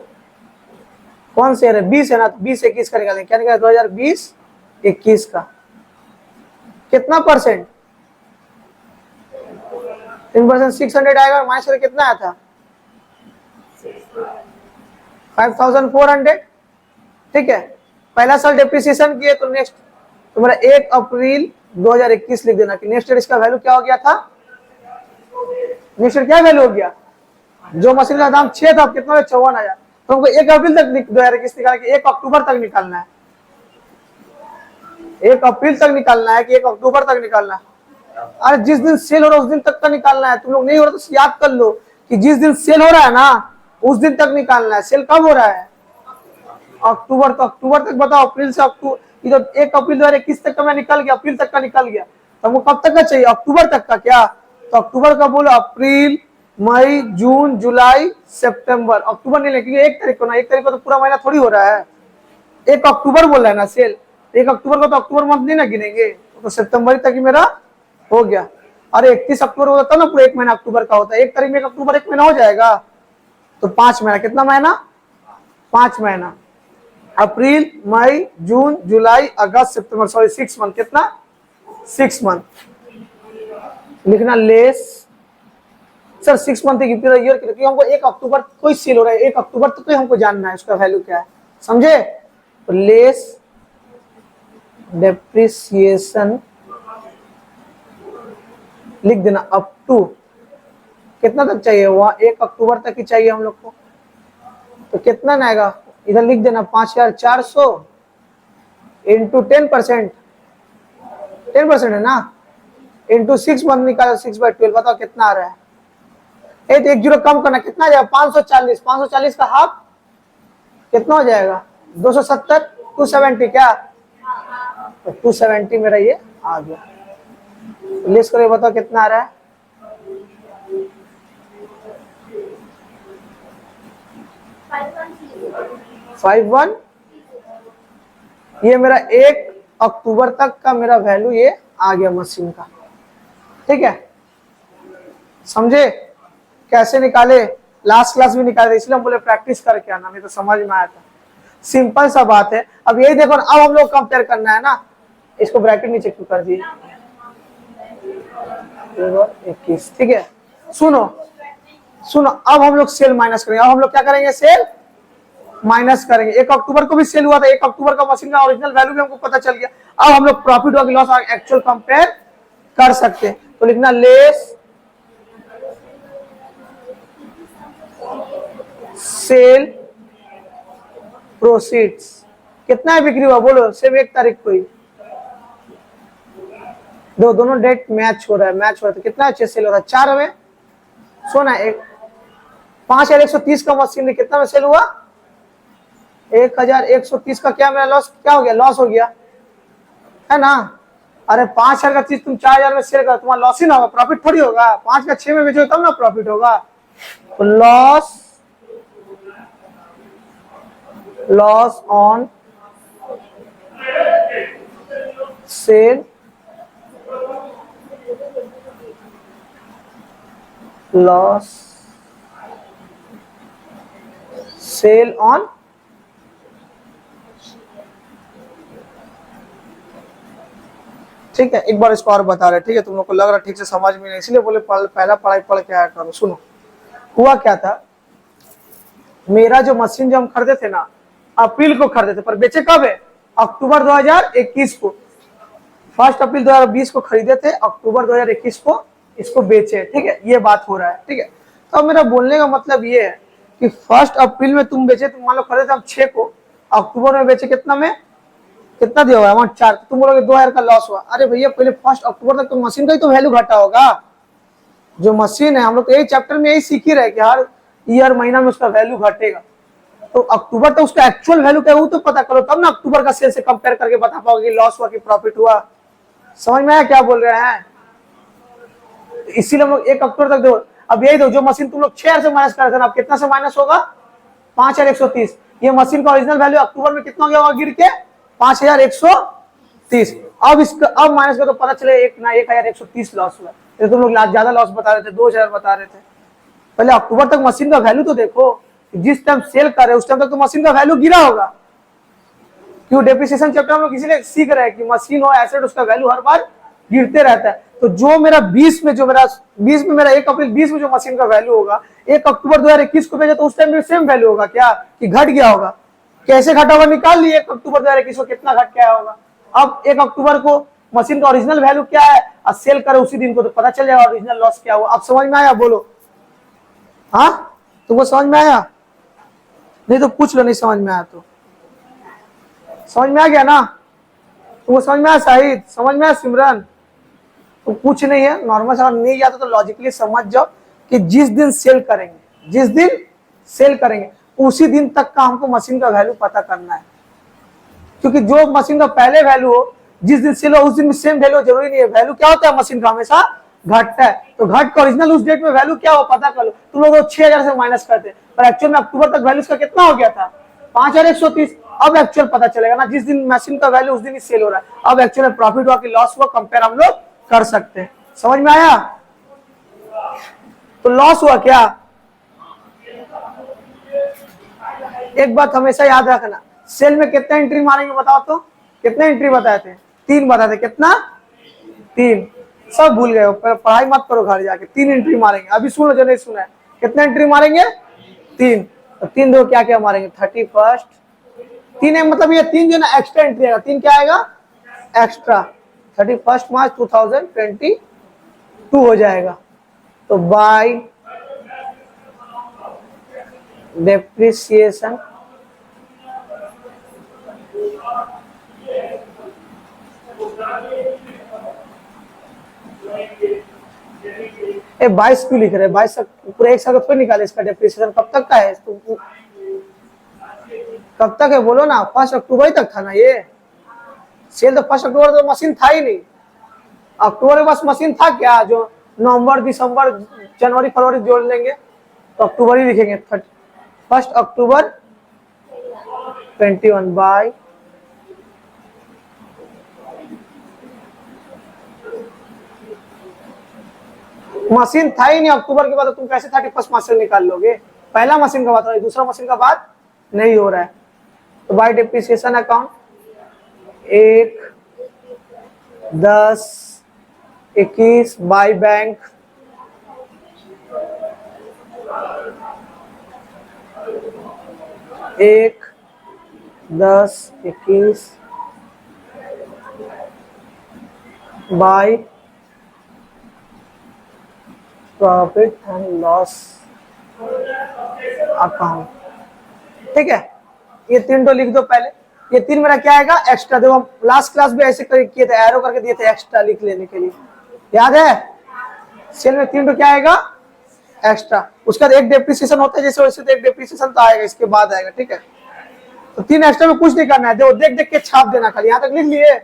कौन से ईयर है, 20 है ना, तो 20 21 का निकालेंगे, क्या निकालेंगे 2020 21 का कितना परसेंट? 3%, 600 आएगा, माइनस करके कितना आया था? 5400। ठीक है, पहला साल डेप्रिसिएशन किए तो नेक्स्ट तुम्हारा 1 अप्रैल 2021 लिख देना कि नेक्स्ट ईयर इसका वैल्यू क्या हो गया था? नेक्स्ट ईयर क्या वैल्यू हो गया? जो मशीन का दाम 6 था, कितना है? 54,000। तो हमको 1 अप्रैल तक 2021 निकालना कि 1 अक्टूबर तक निकालना है? 1 अप्रैल तक निकालना है कि 1 अक्टूबर तक निकालना है? अरे जिस दिन सेल हो रहा है उस दिन तक का निकालना है। तुम लोग नहीं हो रहा तो याद कर लो कि जिस दिन सेल हो रहा है ना उस दिन तक निकालना है। सेल कब हो रहा है? अक्टूबर। तो अक्टूबर तक बताओ, अप्रैल से अक्टूबर, ये तो 1 अप्रैल 2021 तक का मैं निकल गया, अप्रैल तक का निकल गया, तो हमको कब तक का चाहिए? अक्टूबर तक का। क्या तो अक्टूबर का बोलो, अप्रैल, मई, जून, जुलाई, सितंबर। अक्टूबर नहीं लेकिन 1 तारीख को ना, 1 तारीख को तो पूरा महीना थोड़ी हो रहा है। 1 अक्टूबर बोल रहा है ना सेल, 1 अक्टूबर को तो अक्टूबर मंथ नहीं ना गिनेंगे, तो सितंबर तक ही मेरा हो गया। अरे 31 अक्टूबर होता ना, पूरा 1 महीना अक्टूबर का होता है। 1 तारीख में 1 अक्टूबर 1 महीना हो जाएगा, तो 5 महीना। कितना महीना? 5 महीना। अप्रैल, मई, जून, जुलाई, अगस्त, सितंबर, सॉरी 6 मंथ। कितना? 6 मंथ लिखना लेस। सर 6 मंथ ईयर, क्योंकि हमको 1 अक्टूबर कोई सेल हो रहा है, 1 अक्टूबर तक तो हमको जानना है उसका वैल्यू क्या है, समझे? तो लेस डेप्रिसिएशन लिख देना अप टू कितना तक चाहिए? वहां 1 अक्टूबर तक ही चाहिए हम लोग को। तो कितना आएगा? इधर लिख देना 5400 इंटू 10%, 10% है ना, इंटू 6 मंथ निकालो, 6/12। बताओ कितना आ रहा है? एक 0 कम करना, कितना आ जाएगा? 540। 540 का हाफ कितना हो जाएगा? 270, 270। क्या तो 270 मेरा ये आ गया। लिस्ट करो, बताओ कितना आ रहा है? Five one. ये मेरा 1 अक्टूबर तक का मेरा वैल्यू ये आ गया मशीन का। ठीक है, समझे कैसे निकाले? लास्ट क्लास में निकाले, इसलिए हम बोले प्रैक्टिस करके आना, नहीं तो समझ में आया था। सिंपल सा बात है। अब यही देखो, अब हम लोग कंपेयर करना है ना, इसको ब्रैकेट नीचे क्यों कर दिए? 21। ठीक है, सुनो सुनो, अब हम लोग सेल माइनस करेंगे। अब हम लोग क्या करेंगे? सेल माइनस करेंगे। 1 अक्टूबर को भी सेल हुआ था, 1 अक्टूबर का मशीन का ओरिजिनल वैल्यू भी हमको पता चल गया। अब हम लोग प्रॉफिट और लॉस एक्चुअल कंपेयर कर सकते हैं। तो लिखना लेस सेल प्रोसीड्स। कितना है बिक्री हुआ? बोलो, सिर्फ 1 तारीख को ही। दोनों डेट मैच हो रहा है, मैच हो रहा है, तो कितना अच्छे सेल हो रहा है? 4 में सोना, 5130 का मशीन कितना में सेल हुआ? 1130 का। क्या मेरा लॉस क्या हो गया? लॉस हो गया है ना। अरे 5000 का चीज तुम 4000 में सेल कर, तुम्हारा लॉस ही ना होगा, प्रॉफिट थोड़ी होगा। 5 का 6 में बेचो तब ना प्रॉफिट होगा। तो loss on sale, loss sale on ठीक है, एक बार इसको और बता रहे। ठीक है, तुम लोग को लग रहा ठीक से समझ में नहीं, इसलिए बोले पहला पढ़ाई पढ़ के आया करो। सुनो, हुआ क्या था, मेरा जो मशीन जो हम खरीदे थे ना, अप्रैल को खरीदे थे, पर बेचे कब है? अक्टूबर 2021 को। 1 अप्रैल 2020 को खरीदे थे, अक्टूबर 2021 को इसको बेचे। ठीक है, ये बात हो रहा है। ठीक है, तो अब मेरा बोलने का मतलब ये है कि 1 अप्रैल में तुम बेचे, तुम मान लो खरीदे थे हम 6 को, अक्टूबर में बेचे कितना में? कितना दिया हुआ अमाउंट? 4। तुम बोलोगे 2000 का लॉस हुआ। अरे भैया, पहले 1 अक्टूबर तक तो मशीन का ही तो वैल्यू घटा होगा। जो मशीन है, हम लोग यही चैप्टर में यही सीख ही रहे कि हर ईयर महीना में उसका वैल्यू घटेगा। तो अक्टूबर तक उसका एक्चुअल वैल्यू क्या है वो तो पता करो, तब ना अक्टूबर का सेल से कंपेयर करके बता पाओगे कि लॉस हुआ कि प्रॉफिट हुआ। समझ में आया क्या बोल रहे हैं? इसीलिए हम लोग 1 अक्टूबर तक दो। अब यही दो, जो मशीन तुम लोग 6000 से माइनस कर रहे थे ना, अब कितना से माइनस होगा? 5130। ये मशीन का ओरिजिनल वैल्यू अक्टूबर में कितना गया होगा गिर के? 5130। अब इसका अब माइनस का तो पता चले 1130 लॉस हुआ। तो तुम लोग ज्यादा लॉस बता रहे थे, 2000 बता रहे थे। पहले अक्टूबर तक मशीन का वैल्यू तो देखो, जिस टाइम सेल कर रहे उस टाइम तक तो मशीन का वैल्यू गिरा होगा। क्यों डेप्रिसिएशन चैप्टर हम लोग इसीलिए सीख रहे हैं कि मशीन और एसेट उसका वैल्यू हर बार गिरते रहता है। तो जो मेरा 20 में मेरा 1 अप्रैल 20 में जो मशीन का वैल्यू होगा 1 अक्टूबर 2021 को भेजा तो उस टाइम में सेम वैल्यू होगा क्या कि घट गया होगा? कैसे घटा होगा निकाल लिए 1 अक्टूबर 2021 को कितना घट गया होगा। अब 1 अक्टूबर को मशीन का ओरिजिनल वैल्यू क्या है और सेल करे उसी दिन को तो पता चल जाएगा ओरिजिनल लॉस क्या हुआ। अब समझ में आया? बोलो हाँ, तुमको समझ में आया? नहीं तो पूछ लो, नहीं समझ में आया तो। समझ में आ गया ना? तुमको समझ में आया शाहिद? समझ में आया सिमरन? तो कुछ नहीं है, नॉर्मल समझ नहीं आता तो लॉजिकली समझ जाओ कि जिस दिन सेल करेंगे उसी दिन तक का हमको मशीन का वैल्यू पता करना है। क्योंकि जो मशीन का पहले वैल्यू हो जिस दिन सेल हो उस दिन में सेम वैल्यू जरूरी नहीं है। वैल्यू क्या होता है मशीन का? हमेशा घटता है। तो घट का ओरिजिनल उस डेट में वैल्यू क्या हो पता कर लो। तुम लोग 6000 से माइनस करते पर एक्चुअल में अक्टूबर तक वैल्यू का कितना हो गया था? 5130। अब एक्चुअल पता चलेगा ना, जिस दिन मशीन का वैल्यू उस दिन ही सेल हो रहा है। अब एक्चुअल में प्रॉफिट हुआ कि लॉस हुआ कंपेयर हम लोग कर सकते हैं। समझ में आया? तो लॉस हुआ क्या? एक बात हमेशा याद रखना, सेल में कितना एंट्री मारेंगे बताओ तो? कितने एंट्री बताए थे? 3 बताए थे। कितना? 3। सब भूल गए हो, पढ़ाई मत करो घर जाके। 3 एंट्री मारेंगे। अभी सुनो जो नहीं सुना है, कितने एंट्री मारेंगे? 3। तो 3 दो क्या क्या मारेंगे? 31। 3 मतलब ये 3 जो ना एक्स्ट्रा एंट्री आएगा। 3 क्या आएगा? एक्स्ट्रा। 31 मार्च 2022 हो जाएगा। तो बाय डेप्रिसिएशन ए 22 क्यों लिख रहे हैं? 22 पूरा एक साल का थोड़ी निकाले इसका डेप्रिसिएशन। कब तक का है? कब तक है बोलो ना? 1 अक्टूबर तक था ना ये सेल। तो 1 अक्टूबर तो मशीन था ही नहीं। अक्टूबर के पास मशीन था क्या जो नवंबर दिसंबर जनवरी फरवरी जोड़ लेंगे तो अक्टूबर ही लिखेंगे। 1 अक्टूबर 21 बाय मशीन था ही नहीं अक्टूबर के बाद। तो तुम कैसे 31 मार्च से निकाल लोगे? पहला मशीन का बात हो रहा है, दूसरा मशीन का बात नहीं हो रहा है। तो bye depreciation account 1 10 21 by bank 1 10 21 by profit and loss account. ठीक है, ये 3 तो लिख दो पहले। ये 3 मेरा क्या आएगा? एक्स्ट्रा। देखो लास्ट क्लास भी ऐसे किए थे, एरो करके दिए थे एक्स्ट्रा लिख लेने के लिए, याद है? सेल में 3 तो क्या आएगा? एक्स्ट्रा। उसके बाद एक डेप्रिसिएशन होता है जैसे वैसे, तो एक डेप्रिसिएशन तो आएगा इसके बाद आएगा। ठीक है, तो 3 एक्स्ट्रा में कुछ नहीं करना है। देखो देख देख के छाप देना खाली। यहाँ तक लिख लिए?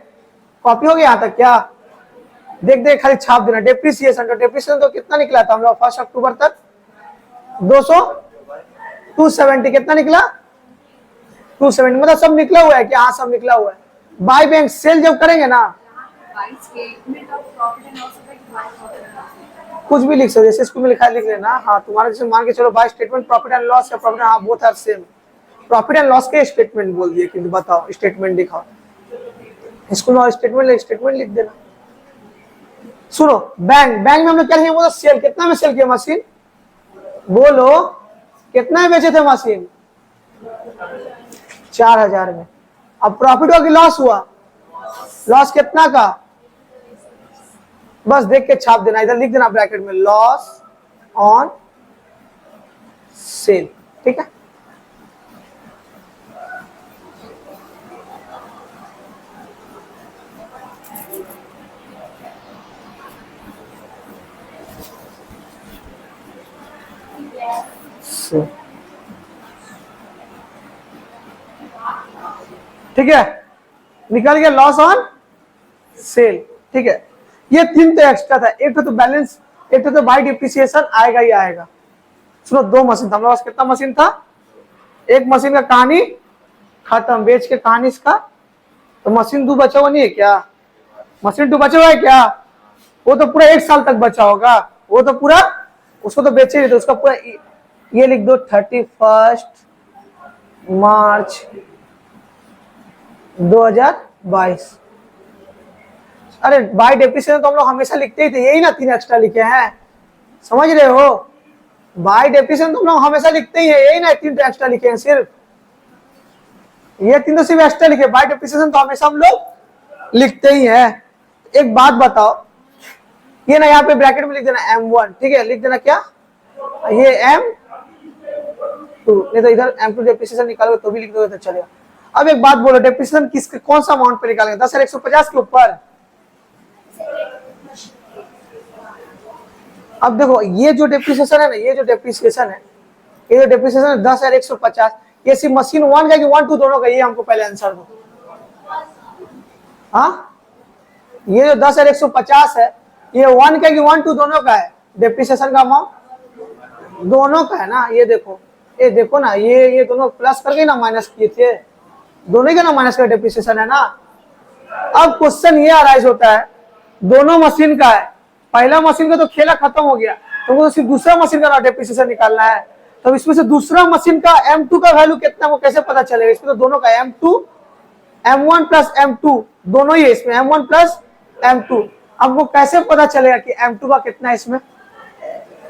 कॉपी हो गया यहाँ तक क्या? देख देख खाली छाप देना। डेप्रिसिएशन तो कितना निकला था हम लोग 1 अक्टूबर तक? 270 कितना निकला? 270 मतलब सब निकला हुआ है कि? हाँ सब निकला हुआ है। बाय बैंक सेल जब करेंगे ना कुछ भी लिख सकते, जैसे स्कूल में लिखा है लिख लेना। हाँ तुम्हारा जैसे मान के चलो by statement profit and loss या प्रॉफिट, हाँ both are same. Profit and loss के स्टेटमेंट बोल दिए कि बताओ स्टेटमेंट दिखाओ। स्कूल में स्टेटमेंट लिख देना। सुनो बैंक में हम लोग क्या लिखेंगे? बोलो सेल। कितना में सेल किया मशीन? बोलो कितना में बेचे थे मशीन? 4000 में। अब प्रॉफिट हुआ कि लॉस हुआ? लॉस कितना का? बस देख के छाप देना, इधर लिख देना ब्रैकेट में लॉस ऑन सेल। ठीक है, ठीक है, निकल गया लॉस ऑन सेल। ठीक है, ये 3 तो एक्स्ट्रा था। एक तो बैलेंस, एक तो बाय डिप्रिसिएशन आएगा ही आएगा। सुनो 2 मशीन था हम लोग पास। कितना मशीन था? एक मशीन का कहानी खत्म, बेच के कहानी इसका। तो मशीन 2 बचा हुआ नहीं है क्या? मशीन 2 बचा हुआ है क्या? वो तो पूरा 1 साल तक बचा होगा। वो तो पूरा उसको तो बेचे ही, तो उसका पूरा ये लिख दो 31 मार्च 2022। अरे बाय डेप्रिसिएशन तो हम लोग हमेशा लिखते ही थे, यही ना 3 एक्स्ट्रा लिखे हैं, समझ रहे हो? बाय डेप्रिसिएशन तो हम लोग हमेशा लिखते ही है, यही ना 3 एक्स्ट्रा लिखे हैं सिर्फ, ये 3 तो सिर्फ एक्स्ट्रा लिखे, बाय डेप्रिसिएशन तो हमेशा हम लोग लिखते ही है। एक बात बताओ, ये ना यहाँ पे ब्रैकेट में लिख देना M1, ठीक है, लिख देना क्या, ये M2, नहीं तो इधर M2 डेप्रिसिएशन निकालोगे तो भी लिख दोगे तो चलेगा। अब एक बात बोलो, डेप्रिसिएशन किस कौन सा अमाउंट पे निकालेंगे, 10,150 के ऊपर? अब देखो ये जो डेप्रिसिएशन है ना, ये जो डेप्रिसिएशन है, ये जो डेप्रिसिएशन है 10,150, ये सिर्फ मशीन 1 का कि 1 2 दोनों का, ये हमको पहले आंसर दो। हाँ, ये जो 10,150 है, ये 1 का कि 1 2 दोनों का है, डेप्रिसिएशन का अमाउंट दोनों का है ना। ये देखो ना, ये दोनों प्लस करके ना माइनस किए थे, दोनों का ना माइनस का डेप्रिसिएशन है ना। अब क्वेश्चन ये अराइज होता है, दोनों मशीन का है, पहला मशीन का तो खेला खत्म हो गया, तो सिर्फ दूसरा मशीन का डेप्रिसिएशन निकालना है। तो इसमें से दूसरा मशीन का M2 का वैल्यू कितना, वो कैसे पता चलेगा? इसमें तो दोनों का M2 M1 प्लस M2 दोनों ही है इसमें, M1 प्लस M2। अब वो कैसे पता चलेगा कि M2 का कितना है इसमें?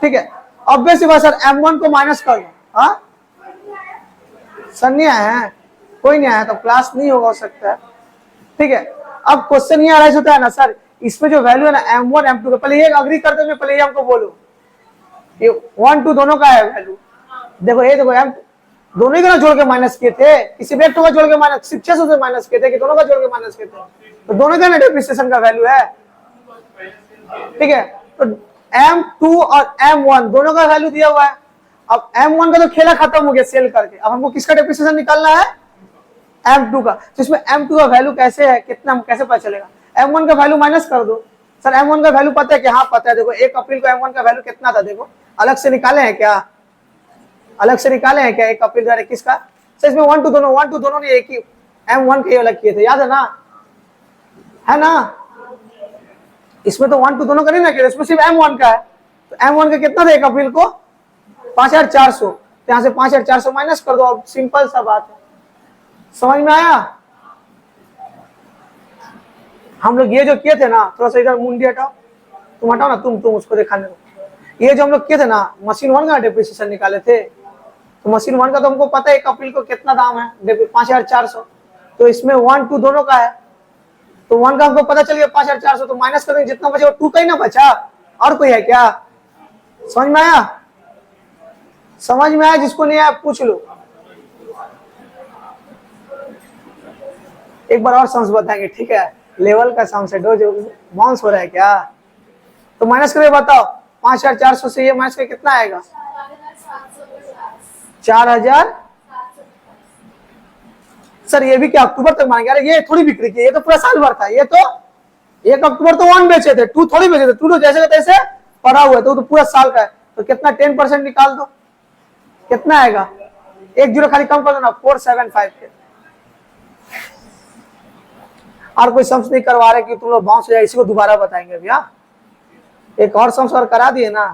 ठीक है, ऑब्वियस बात सर, M1 को माइनस कर दो। हाँ सर, नहीं आया है, कोई नहीं आया तो क्लास नहीं होगा, हो सकता है। ठीक है, अब क्वेश्चन ये अराइज होता है ना सर, इसमें जो वैल्यू है ना M1 M2 का, पहले ये अग्री करते हुए पहले ये हमको बोलो, ये 1 2 दोनों का है वैल्यू। देखो ये देखो, M दोनों ही का जोड़ के माइनस किए थे, किसी भी एक का जोड़ के माइनस, 600 से माइनस किए थे कि दोनों का जोड़ के माइनस किए थे, तो दोनों का डेप्रिसिएशन का वैल्यू है। ठीक है, तो M2 और M1 दोनों का वैल्यू दिया हुआ है। अब M1 का तो खेला खत्म हो गया सेल करके, अब हमको किसका डेप्रिसिएशन निकालना है? M2 का। तो इसमें M2 का वैल्यू कैसे है, कितना, कैसे पता चलेगा? M1 का वैल्यू माइनस कर दो। सर M1 का वैल्यू पता है कि? हाँ पता है, देखो 1 अप्रैल को M1 का वैल्यू कितना था, देखो अलग से निकाले हैं क्या? अलग से निकाले हैं क्या 1 अप्रैल 2021 का? सर इसमें 1 2 दोनों ने एक ही M1 के अलग किए थे, याद है ना? है ना? इसमें तो 1 2 दोनों का नहीं ना किया, इसमें सिर्फ M1 का है। तो M1 का कितना था 1 अप्रैल को? 5,400, यहाँ से 5,400 माइनस कर दो, अब सिंपल सा बात है। समझ में आया? हम लोग ये जो किए थे ना, थोड़ा सा इधर मुंडी हटाओ, तुम हटाओ ना, तुम उसको दिखाने दो। ये जो हम लोग किए थे ना, मशीन 1 का डेप्रिसिएशन निकाले थे, तो मशीन 1 का तो हमको पता है 1 अप्रैल को कितना दाम है, 5,400, तो इसमें 1 2 दोनों का है, तो 1 का हमको पता चल गया 5,400, तो माइनस कर देंगे, जितना बचा वो 2 का ही ना बचा, और कोई है क्या? समझ में आया? समझ में आया? जिसको नहीं आया पूछ लो, एक बार और समझ बताएंगे, ठीक है? लेवल का सम से डो जो बाउंस हो रहा है क्या, तो माइनस करके बताओ, 5,400 से ये माइनस करके कितना आएगा? 4,000। सर ये भी क्या अक्टूबर तक मानेंगे? अरे ये थोड़ी बिक्री की, ये तो पूरा साल भर था, ये तो 1 अक्टूबर तो 1 बेचे थे, 2 थोड़ी बेचे थे, 2 तो जैसे तैसे पड़ा हुआ है, तो पूरा साल का है, तो कितना 10% निकाल दो, कितना आएगा? 1 जीरो खाली कम कर दो ना, 475 के। और कोई सम्स नहीं करवा रहे कि तुम लोग बाउंस हो जाए, इसी को दोबारा बताएंगे भैया, एक और सम्स और करा दिए ना,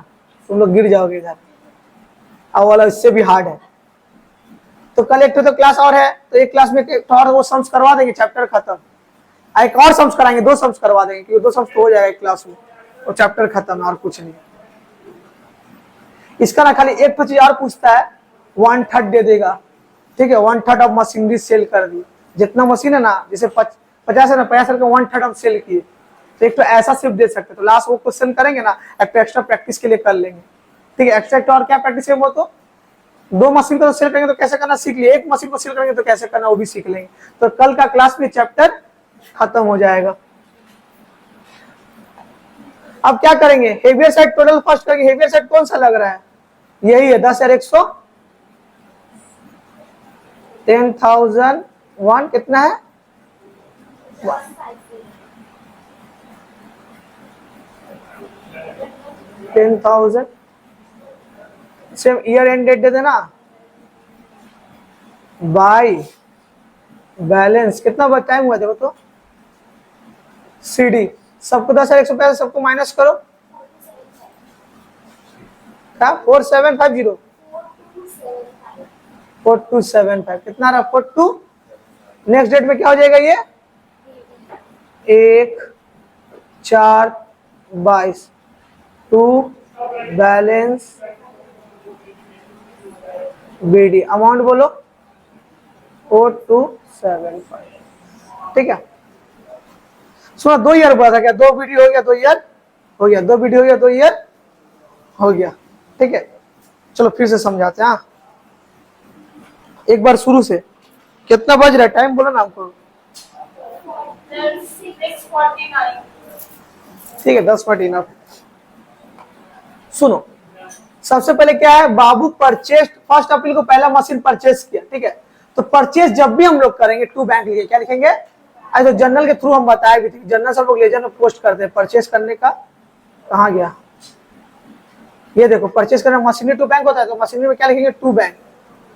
तुम लोग गिर जाओगे इधर, अब वाला इससे भी हार्ड है। तो कल एक तो क्लास और है, तो एक क्लास में एक और वो सम्स करवा देंगे, चैप्टर खत्म। एक और सम्स कराएंगे, 2 सम्स करवा देंगे, क्योंकि 2 सम्स तो हो जाएगा एक क्लास में, और चैप्टर खत्म, और कुछ नहीं। इसका ना खाली एक तो चीज और पूछता है, 1/3 दे देगा, ठीक है? 1/3 ऑफ मशीनरी सेल कर दी, जितना मशीन है ना, जैसे 50 है ना, 50 का 1/3 हम सेल किए, तो एक तो ऐसा सिर्फ दे सकते, तो लास्ट वो क्वेश्चन करेंगे ना, एक तो एक्स्ट्रा प्रैक्टिस के लिए कर लेंगे, ठीक है? एक्स्ट्रा और क्या प्रैक्टिस है वो, तो 2 मशीन को तो सेल करेंगे तो कैसे करना सीख लिए, 1 मशीन को सेल करेंगे तो कैसे करना वो भी सीख लेंगे, तो कल का क्लास में चैप्टर खत्म हो जाएगा। अब क्या करेंगे? हेवियर साइड टोटल फर्स्ट करेंगे। हेवियर साइड कौन सा लग रहा है? यही है 10,100, 10,001 कितना है? 10,000 सेम ईयर एंड डेट दे देना, बाय बैलेंस कितना टाइम हुआ देखो तो, सीडी सबको 10,150, सबको माइनस करो, क्या 4750, 4275 कितना रहा? 42 नेक्स्ट डेट में क्या हो जाएगा ये 1/4/22 टू बैलेंस बीडी। अमाउंट बोलो 4275। ठीक है, सुना 2 ईयर बोला था क्या? 2 बीडी हो गया, 2 ईयर हो गया, 2 बीडी हो गया, 2 ईयर हो गया। ठीक है, चलो फिर से समझाते हैं। हाँ, एक बार शुरू से। कितना बज रहा है? टाइम बोलो ना हमको। ठीक है, 10 मिनट इनफ। सुनो, सबसे पहले क्या है, बाबू परचेज 1 अप्रैल को पहला मशीन परचेज किया। ठीक है, तो परचेज जब भी हम लोग करेंगे टू बैंक लिखे, क्या लिखेंगे? आज तो जर्नल के थ्रू हम बताए भी थे, जर्नल सब लोग लेजर में पोस्ट करते हैं परचेज करने का। कहाँ गया? ये देखो, परचेज करना मशीनरी टू बैंक होता है, तो मशीनरी में क्या लिखेंगे? To bank.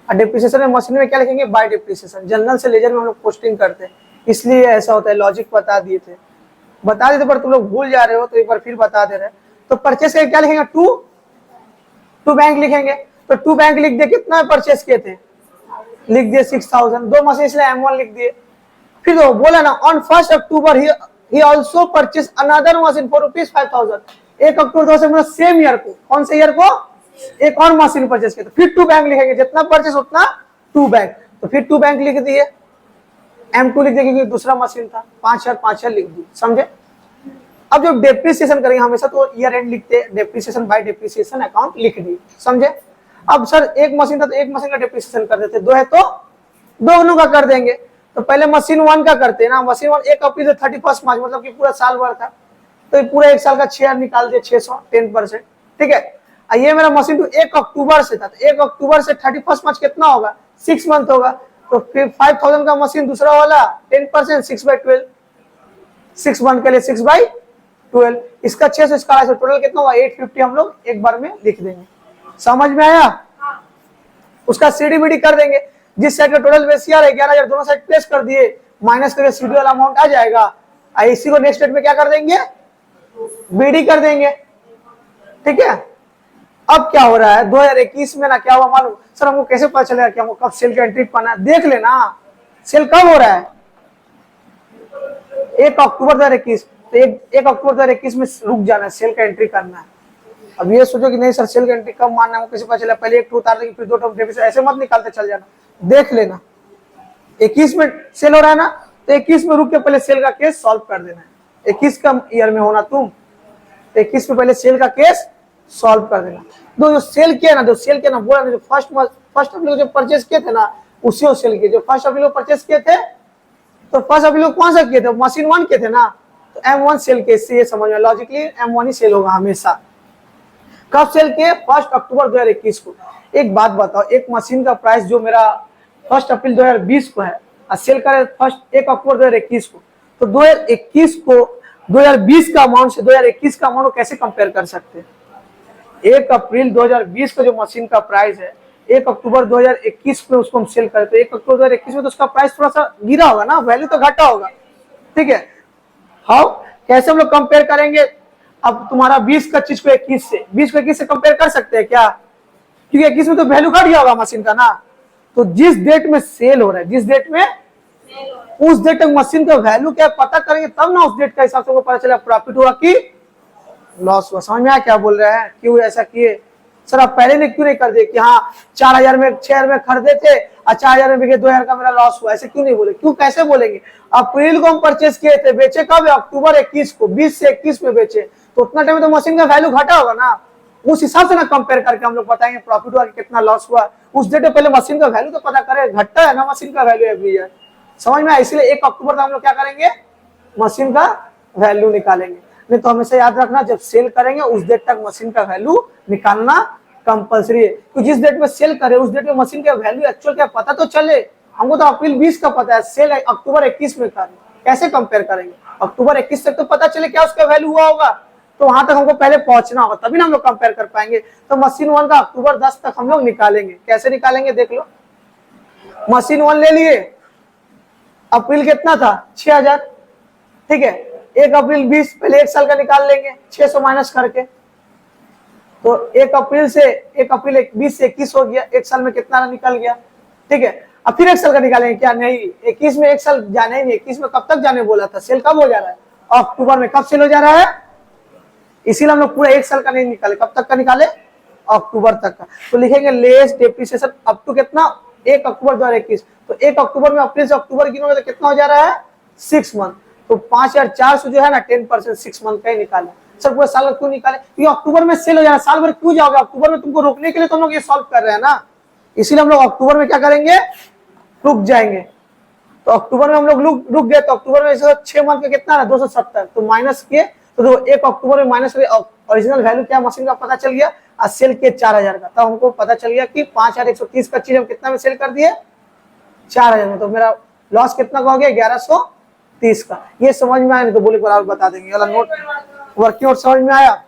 और डिप्रिसिएशन में मशीनरी में क्या लिखेंगे? By depreciation. जर्नल से लेजर में हम लोग पोस्टिंग करते हैं, इसलिए ऐसा होता है। लॉजिक बता दिए थे पर तुम लोग भूल जा रहे हो, तो एक बार फिर बता दे रहे हैं। तो परचेज करके क्या लिखेंगे? टू बैंक लिखेंगे। तो टू बैंक लिख दिए, कितना परचेज किए थे? लिख दिए 6000। 2 मशीन इसलिए M1 लिख दिए। फिर तो बोला ना, on 1 October he also purchase another machine for ₹5000। 1 October 2000 same year को, कौन से ईयर को? एक और मशीन परचेज किया। फिर टू बैंक लिखेंगे, जितना परचेज उतना टू बैंक। तो फिर टू बैंक लिख दिए, M2 लिख दिए क्योंकि दूसरा मशीन था। 5000 लिख दिए, समझे? अब जब डेप्रिसिएशन करेंगे हमेशा तो ईयर एंड लिखते हैं, डेप्रिसिएशन बाय डेप्रिसिएशन अकाउंट लिख दिए, समझे? अब सर एक मशीन था तो एक मशीन का डेप्रिसिएशन कर देते, 2 है तो दोनों का कर देंगे। तो पहले मशीन 1 का करते हैं ना। मशीन 1 1 अप्रैल से 31 मार्च, मतलब कि पूरा साल भर था, तो पूरा एक साल का 6000 निकाल दिए, 600 10%। ठीक है, ये मेरा मशीन 1 अक्टूबर से था, तो 1 अक्टूबर से 31 मार्च कितना होगा? 6 मंथ होगा। तो फिर 5000 का मशीन दूसरा वाला 10%, 6/12, 6 मंथ के लिए 6/12। इसका 600, इसका 800, टोटल कितना हुआ? 850 हम लोग एक बार में लिख देंगे। समझ में आया? उसका सीडीबीडी कर देंगे। जिस साइड का टोटल बेसियर है 11000, दोनों साइड प्लेस कर दिए, माइनस करके सीडी वाला अमाउंट आ जाएगा। इसी को नेक्स्ट डेट में क्या कर देंगे? बीडी कर देंगे। ठीक है, अब क्या हो रहा है 2021 में ना, क्या हुआ मालूम? सर हमको कैसे पता चलेगा कि हमको कब सेल का एंट्री पाना है? देख लेना, सेल कब हो रहा है? 1 अक्टूबर 2021। तो 1 अक्टूबर 2021 में रुक जाना है, सेल का एंट्री करना है। अब ये सोचो कि नहीं सर सेल का एंट्री कब मानना है, वो कैसे पता चला? पहले एक टू उतार देंगे, फिर 2 टर्म डेबिट, ऐसे मत निकालते चल जाना, देख लेना। 21 में सेल हो रहा है ना, तो 21 में रुक के पहले सेल का केस सॉल्व कर देना है। 21 का ईयर में होना तुम, 21 में पहले सेल का केस सॉल्व कर देना। जो सेल किया ना, बोला ना, जो फर्स्ट अप्रैल जो परचेस किए थे ना, उसी को सेल किए। जो फर्स्ट अप्रैल को परचेस किए थे, तो फर्स्ट अप्रैल को कौन सा किए थे? मशीन 1 किए थे ना, तो M1 सेल के। इससे ये समझ में लॉजिकली M1 ही सेल होगा हमेशा। कब सेल किए? 1 अक्टूबर 2021 को। एक बात बताओ, एक मशीन का प्राइस जो मेरा 1 अप्रैल 2020 को है और सेल करे 1 अक्टूबर 2021 को, तो 2021 को 2020 का अमाउंट से 2021 का अमाउंट को कैसे कंपेयर कर सकते हैं? 1 अप्रैल 2020 का जो मशीन का प्राइस है, 1 अक्टूबर 2021 में उसको हम सेल करें, तो 1 अक्टूबर 2021 में तो उसका प्राइस थोड़ा सा गिरा होगा ना, वैल्यू तो घटा होगा। ठीक है, हाउ कैसे हम लोग कंपेयर करेंगे? अब तुम्हारा 20 का चीज को 21 से, 20 को 21 से कंपेयर कर सकते हैं क्या? क्योंकि 21 में तो वैल्यू घट गया होगा मशीन का ना। तो जिस डेट में सेल हो रहा है, जिस डेट में, उस डेट तक मशीन का वैल्यू क्या पता करेंगे, तब ना उस डेट का हिसाब से पता चला प्रॉफिट हुआ कि लॉस हुआ। समझ में आया क्या बोल रहे हैं? क्यों ऐसा किए? सर आप पहले ने क्यों नहीं कर दिए कि हाँ 4000 में 6000 में खरीदे थे और 4000 में बिके, 2000 का मेरा लॉस हुआ? ऐसे क्यों नहीं बोले? क्यों कैसे बोलेंगे? अप्रैल को हम परचेस किए थे, बेचे कब? अक्टूबर 21 को, 20 से 21 में बेचे, तो उतना टाइम तो मशीन का वैल्यू घटा होगा ना। उस हिसाब से ना कंपेयर करके हम लोग बताएंगे प्रॉफिट हुआ कि कितना लॉस हुआ। उस डेट में पहले मशीन का वैल्यू तो पता करें, घटता है ना मशीन का वैल्यू एवरी ईयर। समझ में आया? इसलिए 1 अक्टूबर तक हम लोग क्या करेंगे? मशीन का वैल्यू निकालेंगे। नहीं तो हमेशा याद रखना, जब सेल करेंगे उस डेट तक मशीन का वैल्यू निकालना कंपल्सरी है। तो जिस डेट में सेल करे उस डेट में मशीन का वैल्यू एक्चुअल क्या पता तो चले। हमको तो अप्रैल 20 का पता है, सेल अक्टूबर 21 में करें, कैसे कंपेयर करेंगे? अक्टूबर 21 तक तो पता चले क्या उसका वैल्यू हुआ होगा, तो वहां तक हमको पहले पहुंचना होगा, तभी ना हम लोग कंपेयर कर पाएंगे। तो मशीन 1 का अक्टूबर 10 तक हम लोग निकालेंगे। कैसे निकालेंगे देख लो। मशीन 1 ले लिए, अप्रैल कितना था? 6000। ठीक है, 1 अप्रैल 20, पहले एक साल का निकाल लेंगे 600 माइनस करके। तो 1 अप्रैल से 1 अप्रैल 20 से 21 हो गया, एक साल में कितना निकल गया? ठीक है, अब फिर 1 साल का निकालेंगे क्या? नहीं, 21 में 1 साल जाने ही नहीं। 21 में कब तक जाने बोला था? सेल कब हो जा रहा है? अक्टूबर में। कब सेल हो जा रहा है? इसीलिए हम लोग पूरा 1 साल का नहीं निकाले। कब तक का निकाले? अक्टूबर तक का। तो लिखेंगे लेस डेप्रिसिएशन अप टू कितना? 1 अक्टूबर 2021। तो 1 अक्टूबर में अप्रैल से अक्टूबर गिनोगे तो कितना हो जा रहा है? 6 मंथ। तो 5400 जो है ना 10% 6 मंथ का ही निकाले। सर पूरा साल का क्यों निकाले? क्योंकि अक्टूबर में सेल हो जा रहा है। साल भर क्यों जाओगे? अक्टूबर में तुमको रोकने के लिए तो हम लोग ये सॉल्व कर रहे हैं ना, इसीलिए हम लोग अक्टूबर में क्या करेंगे? रुक जाएंगे। तो अक्टूबर में हम लोग रुक गए। तो अक्टूबर में 6 मंथ का कितना है? 270। तो माइनस किए तो 1 अक्टूबर में माइनस ओरिजिनल वैल्यू क्या मशीन का पता चल गया, और सेल के 4000 का। तब हमको पता चल गया कि 5130 का चीज हम कितना में सेल कर दिए? 4000 में। तो मेरा लॉस कितना का हो गया? 1130 का। ये समझ में आया नहीं तो बोले बराबर बता देंगे। वाला नोट वर्किंग और समझ में आया?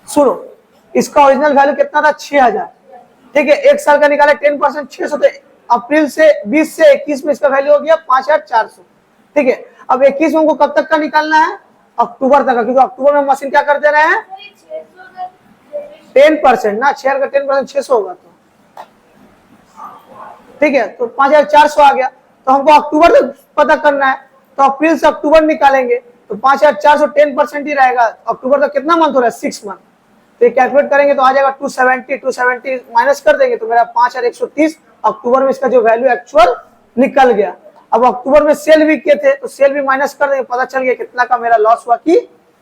सुनो, इसका ओरिजिनल वैल्यू कितना था? 6000। ठीक है, 1 साल का निकाला 10% 600। तो अप्रैल से 20 से 21 में इसका वैल्यू हो गया 5400। ठीक है, अब 21 में हमको कब तक का निकालना है? अक्टूबर तक का, क्योंकि अक्टूबर में मशीन क्या कर दे रहे हैं? 10% ना, 6 का 10% 600 होगा। तो ठीक है, तो 5400 आ गया। तो हमको अक्टूबर तक पता करना है, तो अप्रैल से अक्टूबर निकालेंगे तो 5400 10% ही रहेगा। अक्टूबर तक कितना मंथ हो रहा है? 6 मंथ। तो कैलकुलेट करेंगे तो आ जाएगा 270 माइनस कर देंगे तो मेरा 5130 अक्टूबर में इसका जो वैल्यू एक्चुअल निकल गया। अब अक्टूबर में सेल भी किए थे तो सेल भी माइनस कर देंगे, पता चल गया कितना का मेरा लॉस हुआ कि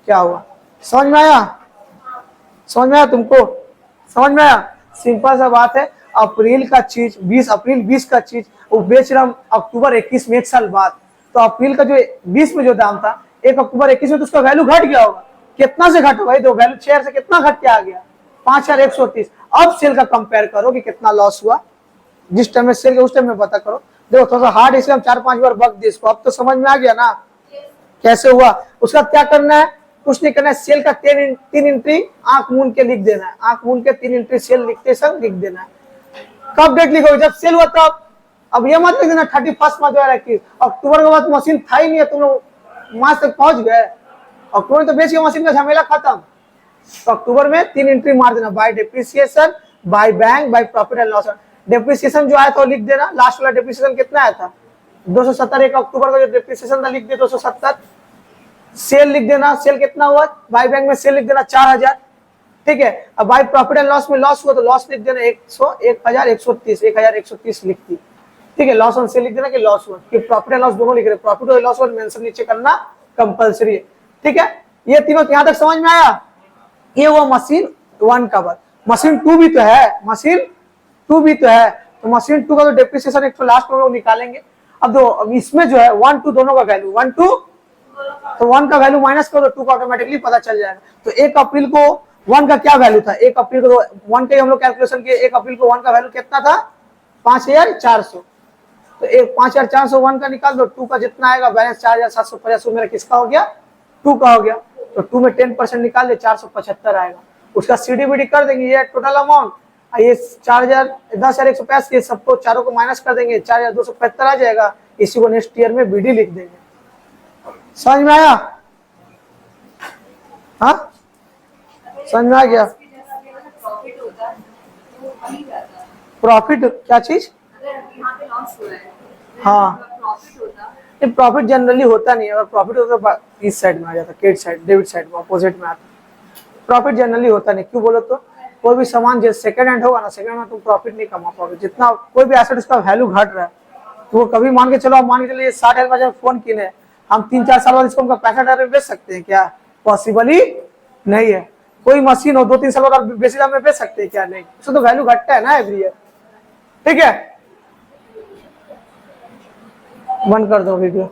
क्या हुआ। समझ में आया? समझ में आया तुमको? समझ में आया? सिंपल सा बात है। अप्रैल का चीज 20 का चीज वो बेच रहा हूँ अक्टूबर 21 में 1 साल बाद। तो अप्रैल का जो 20 में जो दाम था 1 अक्टूबर 21 में तो उसका वैल्यू घट गया होगा। कितना से घट होगा? तो वैल्यू 6 से कितना घट के आ गया? 5130। अब सेल का कंपेयर करो कि कितना लॉस हुआ। जिस टाइम में सेल के उस टाइम में पता करो। देखो थोड़ा सा हार्ड, इसलिए हम 4-5 बार बक दिए इसको। अब तो समझ में आ गया ना कैसे हुआ। उसका क्या करना है? कुछ नहीं करना है। सेल का 3 एंट्री आंख मूंद के लिख देना है। आंख मूंद के 3 एंट्री सेल लिखते समय लिख देना है। कब डेट लिखोगे? जब सेल हुआ तब। अब ये मत लिख देना 31 मार्च 2021। अक्टूबर के बाद मशीन था ही नहीं है, तुम लोग मार्च तक पहुंच गए। अक्टूबर में तो बेच के मशीन का झमेला खत्म। तो अक्टूबर में 3 एंट्री मार देना, bye depreciation, by bank, by profit and loss. Depreciation जो आया था वो लिख देना। लास्ट वाला डेप्रिसिएशन कितना आया था? 270। 1 अक्टूबर का जो डेप्रिसिएशन था लिख दे 270। सेल लिख देना, सेल कितना हुआ? बाय बैंक में सेल लिख देना 4000। ठीक है, अब बाय प्रॉफिट एंड लॉस में लॉस हुआ तो लॉस लिख देना 1130 लिख दी। ठीक है, लॉस ऑन सेल लिख देना कि लॉस हुआ, कि प्रॉफिट एंड लॉस दोनों लिख रहे। प्रॉफिट और लॉस मेंशन नीचे करना कंपलसरी है। ठीक है, ये तीनों यहां तक समझ में आया? ये हुआ मशीन 1 का बात। मशीन 2 भी तो है, मशीन 2 भी तो है। तो मशीन 2 का तो डेप्रिसिएशन एक तो लास्ट में लोग निकालेंगे। अब इसमें जो है 1 2 दोनों का वैल्यू 1 2, तो 1 का वैल्यू माइनस करो तो 2 का ऑटोमेटिकली पता चल जाएगा। तो 1 अप्रैल को 1 का क्या वैल्यू था? 1 अप्रैल को तो 1 के हम लोग कैलकुलेशन किए। 1 अप्रैल को 1 का वैल्यू कितना था? 5400। तो 5400 1 का निकाल दो। 2 का जितना आएगा बैलेंस 4750 मेरा किसका हो गया? 2 का हो गया। तो 2 में 10% निकाल दे 475 आएगा। उसका सीडीबीडी कर देंगे, ये टोटल अमाउंट। ये 10,185 ये सबको चारों को माइनस कर देंगे, 4275 आ जाएगा। इसी को नेक्स्ट ईयर में बीडी लिख देंगे। समझ में आया? हाँ, समझ में आ गया? प्रॉफिट क्या चीज? हाँ, प्रॉफिट जनरली होता नहीं है। अगर प्रॉफिट होता तो इस साइड में आ जाता, क्रेडिट साइड, डेबिट साइड में अपोजिट में आता। प्रॉफिट जनरली होता नहीं। क्यों बोलो तो? कोई भी सामान जो सेकंड हैंड होगा ना, सेकंड में तुम प्रॉफिट नहीं कमा पाओगे। जितना कोई भी एसेट उसका वैल्यू घट रहा है तो वो कभी मान के चलो, आप मान के चलो ये 60,000 में फोन किने, हम 3-4 साल बाद इसको 65,000 में बेच सकते हैं क्या? पॉसिबल ही नहीं है। कोई मशीन हो 2-3 साल बाद बेसी दाम में बेच सकते हैं क्या? नहीं, उसको तो वैल्यू घटता है ना एवरी ईयर। ठीक है, बंद कर दो वीडियो।